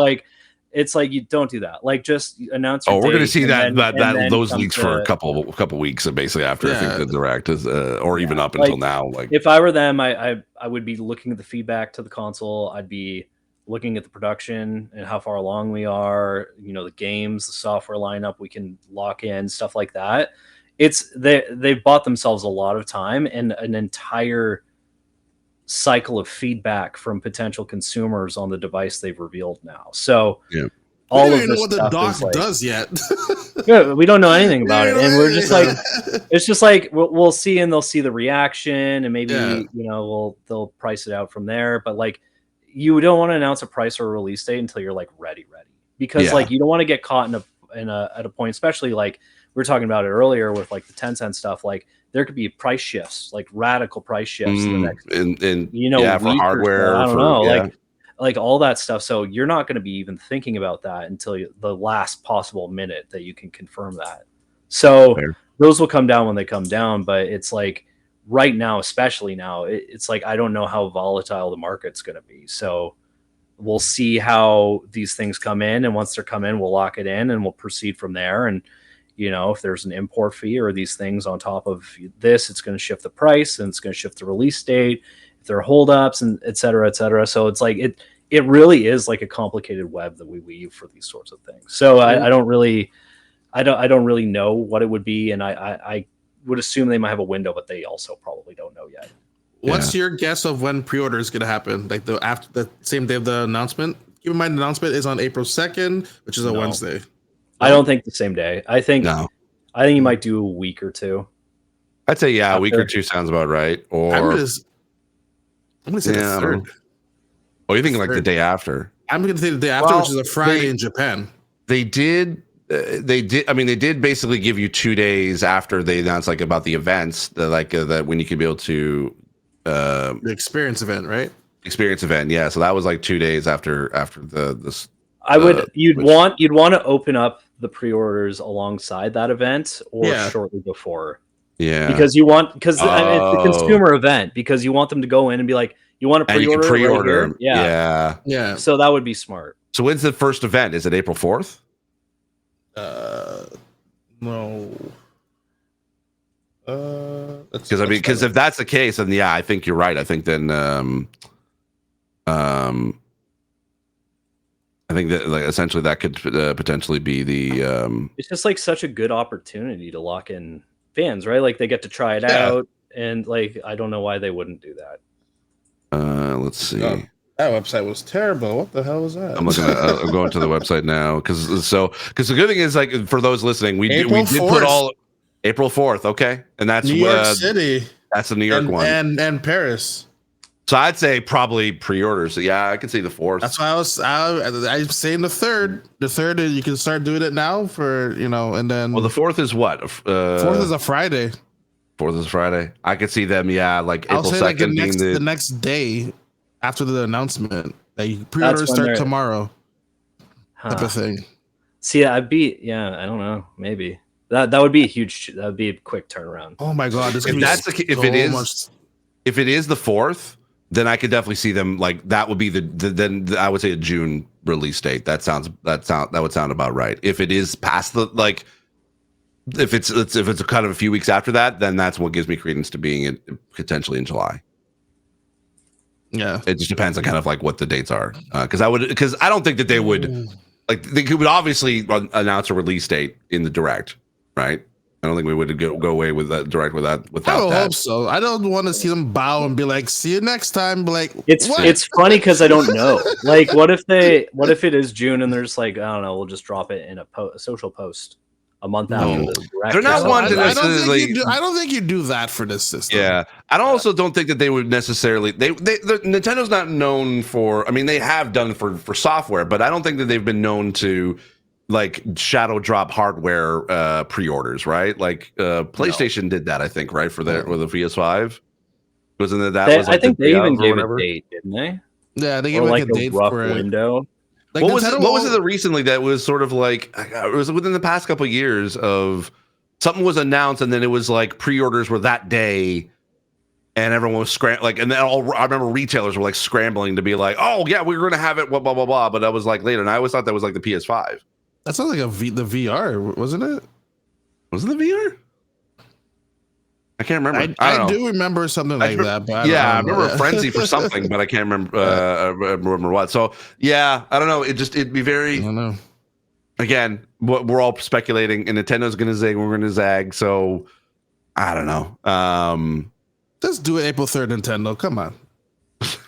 like you don't do that. Like just announce. We're going to see those leaks for a couple weeks, basically after I think the direct is, or even up until now. Like if I were them, I would be looking at the feedback to the console. I'd be looking at the production and how far along we are. You know, the games, the software lineup we can lock in, stuff like that. They've bought themselves a lot of time and an entire cycle of feedback from potential consumers on the device they've revealed now. So all of this know what the dock does yet. Yeah, we don't know anything about it, and we're just like, it's just like we'll see, and they'll see the reaction, and maybe they'll price it out from there. But like, you don't want to announce a price or a release date until you're like ready, because like you don't want to get caught at a point, especially like we were talking about it earlier with like the Tencent stuff, like. There could be price shifts, like radical price shifts in the next, for hardware. I don't know, like all that stuff. So you're not going to be even thinking about that until the last possible minute that you can confirm that. So those will come down when they come down. But it's like right now, especially now, it's like I don't know how volatile the market's going to be. So we'll see how these things come in, and once they're come in, we'll lock it in and we'll proceed from there. And if there's an import fee or these things on top of this, it's going to shift the price and it's going to shift the release date. If there are holdups and et cetera, et cetera. So it's like, it really is like a complicated web that we weave for these sorts of things. So I don't really know what it would be. And I would assume they might have a window, but they also probably don't know yet. What's your guess of when pre-order is going to happen? Like after the same day of the announcement? Keep in mind, the announcement is on April 2nd, which is a Wednesday. I don't think the same day. I think you might do a week or two. I'd say a week or two sounds about right. Or I'm gonna say the third. Oh, you're thinking like the day after? I'm gonna say the day after, which is a Friday in Japan. They did. I mean, they did basically give you 2 days after they announced like about the events, that when you could be able to the experience event, right? Experience event, yeah. So that was like 2 days after this. You'd want to open up the pre-orders alongside that event or shortly before. Yeah. Because it's a consumer event, because you want them to go in and be like, you want to pre-order? Right, yeah. So that would be smart. So when's the first event? Is it April 4th? No. Because if that's the case, then I think you're right. I think then I think that essentially that could potentially be the. It's just like such a good opportunity to lock in fans, right? Like they get to try it out, and like I don't know why they wouldn't do that. Let's see. That website was terrible. What the hell was that? I'm looking. I'm going to the website now because the good thing is, like, for those listening, we did put all April 4th, okay, and that's New York City. That's the New York one, and Paris. So I'd say probably pre-orders. So yeah, I could see the 4th. That's why I'm saying the 3rd. The 3rd, you can start doing it now for, and then. Well, the 4th is what? 4th is a Friday. 4th is Friday. I could see them. Yeah, like April 2nd like being the next day after the announcement. Like pre-orders start tomorrow. Type of thing. See, I don't know. Maybe that would be that would be a quick turnaround. Oh my god! If it is the 4th. Then I could definitely see them, like, that would be then I would say a June release date. That would sound about right. If it is past if it's kind of a few weeks after that, then that's what gives me credence to being potentially in July. Yeah, it just depends on kind of like what the dates are. Because I don't think that they would they would obviously announce a release date in the direct, right? I don't think we would go away with that direct without that. I don't hope so. I don't want to see them bow and be like, "See you next time." Be like, it's funny because I don't know. Like, what if it is June and they're just like, I don't know, we'll just drop it in a social post. a month after the direct. They're not one to necessarily. I don't think you do that for this system. Yeah, I also don't think that they would necessarily. Nintendo's not known for. I mean, they have done for software, but I don't think that they've been known to like shadow drop hardware pre-orders, right? Like PlayStation did that, I think, right, for with the PS5. Wasn't it that? I think they even gave a date, didn't they? Yeah, they gave like a date rough for window. Like what was it recently that was sort of like it was within the past couple of years of something was announced and then it was like pre-orders were that day and everyone was scrambling and then I remember retailers were like scrambling to be like, oh yeah, we're gonna have it blah blah blah blah, but that was like later and I always thought that was like the PS5. That sounds like the VR, wasn't it? Was it the VR? I can't remember. I do remember something like that. But I remember a frenzy for something, but I can't remember what. So yeah, I don't know. It'd be very. I don't know. Again, we're all speculating, and Nintendo's going to zig, we're going to zag. So I don't know. Just do it April 3rd, Nintendo. Come on,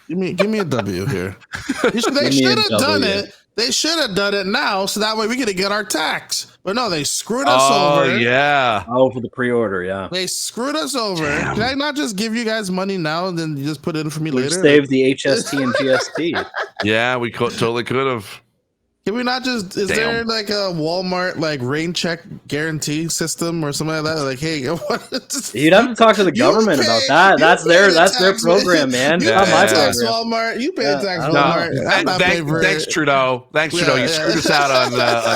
give me a W here. They should have done it. They should have done it now, so that way we could get our tax. But no, they screwed us over. Oh, yeah. Oh, for the pre-order, yeah. They screwed us over. Damn. Can I not just give you guys money now and then you just put it in for me later? Save the HST and GST. Yeah, we totally could have. Can we not just, there like a Walmart like rain check guarantee system or something like that? Like, hey, you'd have to talk to the government about that. That's their program, man. Not my tax, program. Walmart. You pay tax, Walmart. Thanks, Trudeau. Thanks, Trudeau. You screwed us out on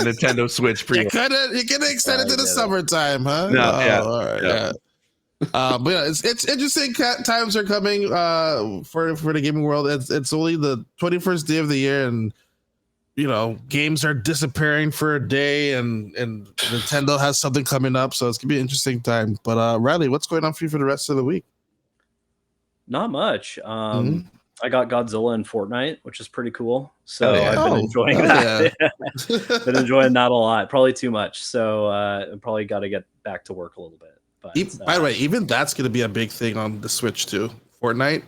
Nintendo Switch. You could have extended to the summertime, huh? No, all right, yeah. But yeah, it's interesting. Times are coming for the gaming world. It's only the 21st day of the year, and games are disappearing for a day, and Nintendo has something coming up, so it's gonna be an interesting time. But Riley, what's going on for you for the rest of the week? Not much. I got Godzilla in Fortnite, which is pretty cool. So I've been enjoying that. Yeah. Been enjoying that a lot. Probably too much. So I probably got to get back to work a little bit. But by the way, even that's going to be a big thing on the Switch too. Fortnite.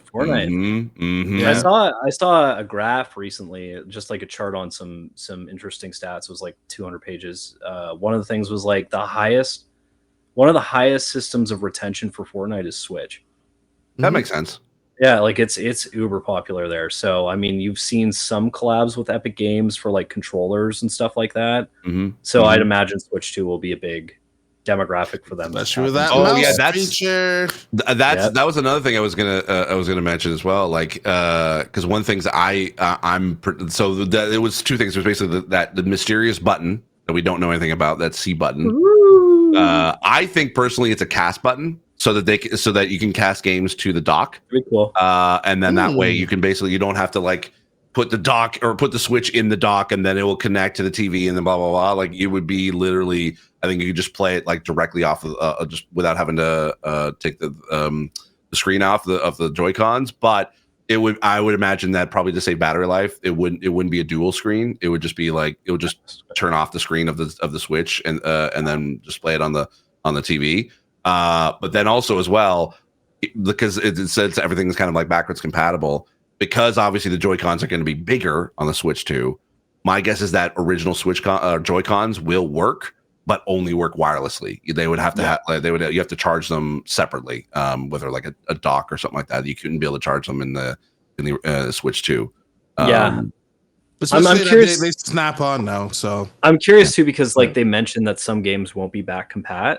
Yeah. I saw a graph recently, just like a chart on some interesting stats. It was like 200 pages. One of the things was like one of the highest systems of retention for Fortnite is Switch. That makes sense. Yeah, like it's uber popular there. So I mean, you've seen some collabs with Epic Games for like controllers and stuff like that. So I'd imagine Switch 2 will be a big demographic for them. That's true. That feature. That was another thing I was gonna mention as well. Like, because one thing it was two things. It was basically the mysterious button that we don't know anything about. That C button. I think personally, it's a cast button. So that you can cast games to the dock. Pretty cool. And then that way you can you don't have to like put the dock or put the Switch in the dock and then it will connect to the TV and then blah blah blah. Like it would be literally, I think you could just play it like directly off of just without having to take the screen off of the Joy-Cons. But I would imagine that probably to save battery life, it wouldn't be a dual screen. It would just be like it would just turn off the screen of the Switch and then just play it on the TV. But then also as well, because it says everything is kind of like backwards compatible, because obviously the Joy-Cons are going to be bigger on the Switch 2. My guess is that original Switch Joy-Cons will work, but only work wirelessly. They would have to you have to charge them separately, whether like a dock or something like that. You couldn't be able to charge them in the Switch 2. I'm curious. They snap on now, so I'm curious too, because like they mentioned that some games won't be back compat.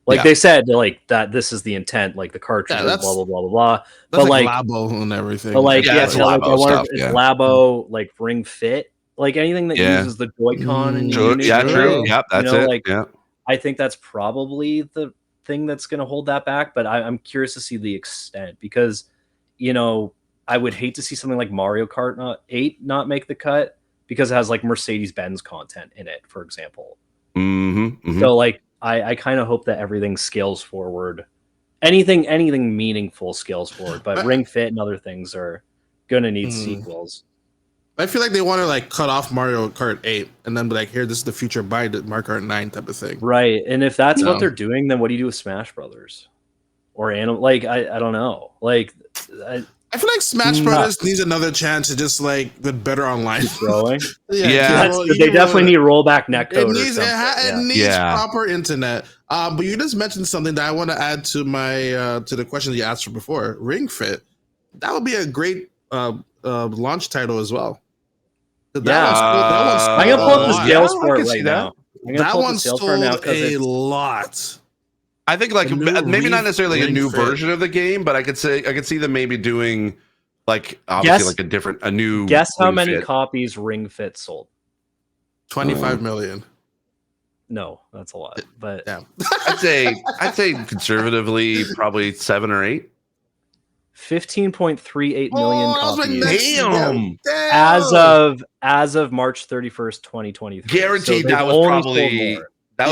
Like they said, like that this is the intent, like the cartridge, blah blah blah blah blah. But like Labo and everything. But like it's Labo stuff. Labo, like Ring Fit, like anything that uses the Joy-Con and true. Yep, that's it. Like, I think that's probably the thing that's going to hold that back. But I'm curious to see the extent, because I would hate to see something like Mario Kart 8 not make the cut because it has like Mercedes-Benz content in it, for example. So like. I kind of hope that everything scales forward. Anything meaningful scales forward, but Ring Fit and other things are gonna need sequels. I feel like they want to like cut off Mario Kart 8 and then be like, here, this is the future by Mario Kart 9 type of thing. Right. And if that's what they're doing, then what do you do with Smash Brothers? Or like I don't know. Like I feel like Smash Brothers needs another chance to just like get better online. Keep growing. They definitely need rollback netcode. It needs proper internet. But you just mentioned something that I want to add to my to the question you asked for before. Ring Fit. That would be a great launch title as well. I'm gonna pull up the sales for it right now. That one sold a lot. I think like maybe not necessarily a new version of the game, but I could see them maybe doing like obviously like a new. Guess how many copies Ring Fit sold? 25 million. No, that's a lot. But yeah. I'd say conservatively probably 7 or 8. 15.38 million copies. Damn. As of March 31st, 2023. Guaranteed that was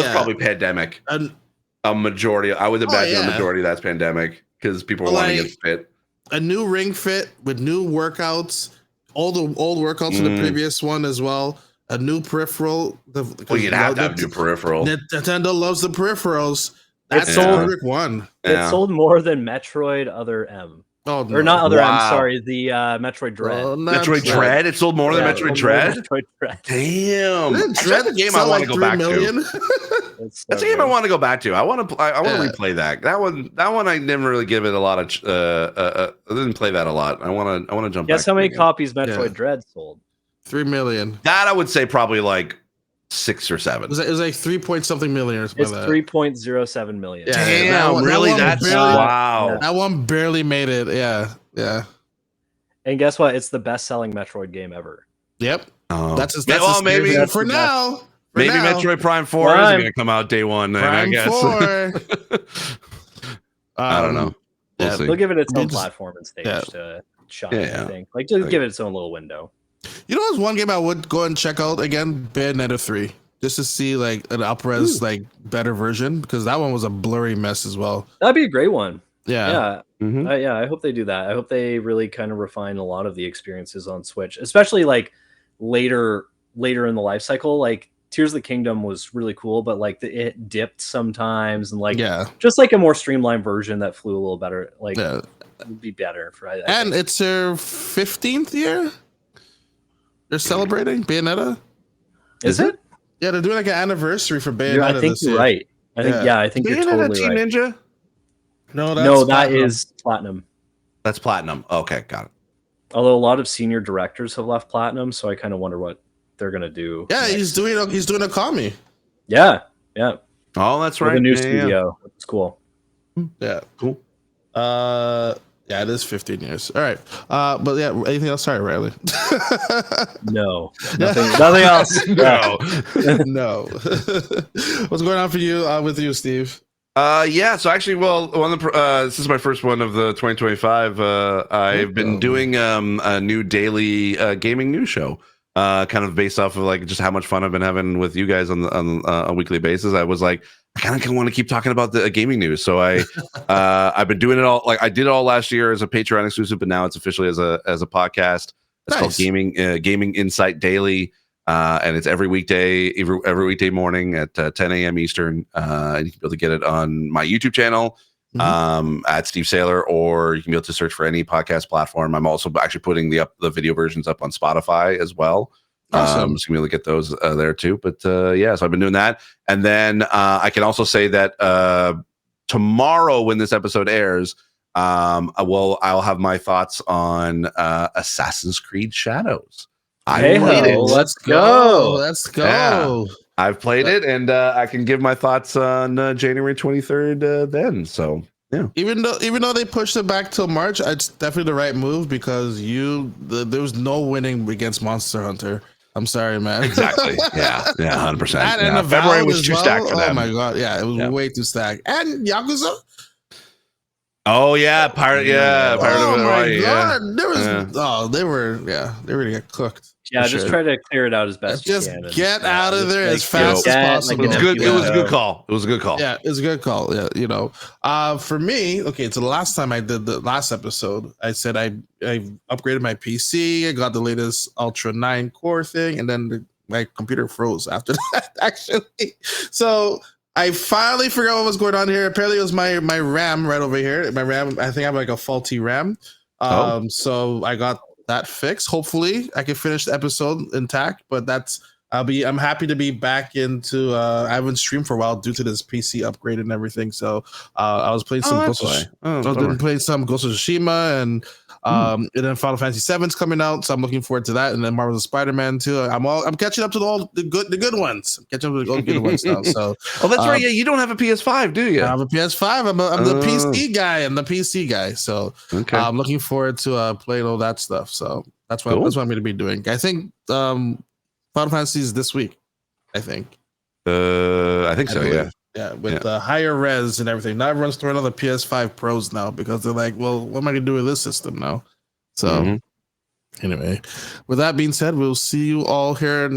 probably pandemic. A majority, I would imagine a majority of that's pandemic because people want to get fit. A new Ring Fit with new workouts, all the old workouts in the previous one as well. A new peripheral. You'd have to have a new peripheral. Nintendo loves the peripherals. That's the perfect one. It sold more than Metroid Other M. Oh, no. Or not Other M, sorry, the Metroid Dread. Metroid Dread? It sold more than Metroid Dread? Metroid Dread. Damn. That's a game I want to go back to. That's a game I want to go back to. I want to replay that. That one I didn't really give it a lot of I didn't play that a lot. I want to jump back. Guess how many copies Metroid Dread sold? 3 million. That I would say probably like 6 or 7. It was like 3 point something million or something. It's 3.07 million. Yeah, damn, really? That's wow. That one barely made it. Yeah. And guess what? It's the best-selling Metroid game ever. Yep. That's maybe for now. Maybe Metroid Prime 4 isn't going to come out day one. Then I guess. 4. I don't know. We'll see. They'll give it its own platform and stage to shine. I think. Like just give it its own little window. You know, there's one game I would go and check out again, Bayonetta 3, just to see like an up-res like better version because that one was a blurry mess as well. That'd be a great one. Yeah. I hope they do that. I hope they really kind of refine a lot of the experiences on Switch, especially like later in the life cycle. Like Tears of the Kingdom was really cool, but like it dipped sometimes, and like just like a more streamlined version that flew a little better. Like would be better for. I think. It's their 15th year. They're celebrating Bayonetta. Is it? Yeah, they're doing like an anniversary for Bayonetta. I think you're right. I think you're totally Team right. Ninja? No, that is Platinum. That's Platinum. Okay, got it. Although a lot of senior directors have left Platinum, so I kind of wonder what they're gonna do. Yeah, he's doing a Kami. Yeah. Oh, that's right. With a new studio. It's cool. Yeah, cool. Yeah, it is 15 years. All right. But yeah, anything else? Sorry, Riley. No. Nothing else. No. What's going on for you with you, Steve? So actually, this is my first one of the 2025. I've been doing a new daily gaming news show. Kind of based off of like just how much fun I've been having with you guys on a weekly basis. I was like, I kind of want to keep talking about the gaming news. So I've been doing it all. Like I did it all last year as a Patreon exclusive, but now it's officially as a podcast. It's called Gaming Insight Daily, and it's every weekday morning at 10 a.m. Eastern. And you can be able to get it on my YouTube channel. At Steve Saylor, or you can be able to search for any podcast platform. I'm also actually putting the video versions up on Spotify as well. Awesome. So you'll get those there too. But so I've been doing that. And then I can also say that tomorrow when this episode airs, I'll have my thoughts on Assassin's Creed Shadows. I played it. Let's go. Yeah. I've played it, and I can give my thoughts on January 23rd then. So, yeah. Even though they pushed it back till March, it's definitely the right move because there was no winning against Monster Hunter. I'm sorry, man. Exactly. Yeah, 100%. February was too stacked for them. Oh my god, yeah, it was way too stacked. And Yakuza. Oh yeah, Pirate. Yeah, Pirate of Hawaii. They really got cooked. Yeah, just try to clear it out as best you can. Just get out of there as fast as possible. It was a good call. Yeah, it's a good call. Yeah, for me, okay. So the last time I did the last episode, I said I upgraded my PC. I got the latest Ultra 9 core thing, and then my computer froze after that. Actually, so I finally figured out what was going on here. Apparently, it was my RAM right over here. My RAM, I think I have like a faulty RAM. So I got that fixed. Hopefully I can finish the episode intact, but I'm happy to be back into I haven't streamed for a while due to this PC upgrade and everything. So I was playing some Ghost of Tsushima and then Final Fantasy VII's coming out, so I'm looking forward to that. And then Marvel's Spider-Man too. I'm catching up to the good ones. I'm catching up to all the good ones now. So that's right. Yeah, you don't have a PS5, do you? I have a PS5. I'm the PC guy. I'm the PC guy. So I'm looking forward to playing all that stuff. So that's what I'm going to be doing. I think Final Fantasy is this week. I think. I think so. Yeah. Yeah, with the higher res and everything. Now everyone's throwing on the PS5 Pros now because they're like, well, what am I going to do with this system now? So, anyway, with that being said, we'll see you all here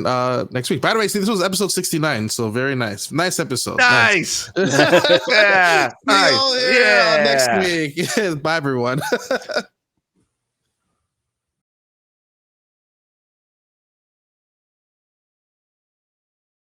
next week. By the way, this was episode 69, so very nice. Nice episode. Nice. Yeah. Nice. Next week. Bye, everyone.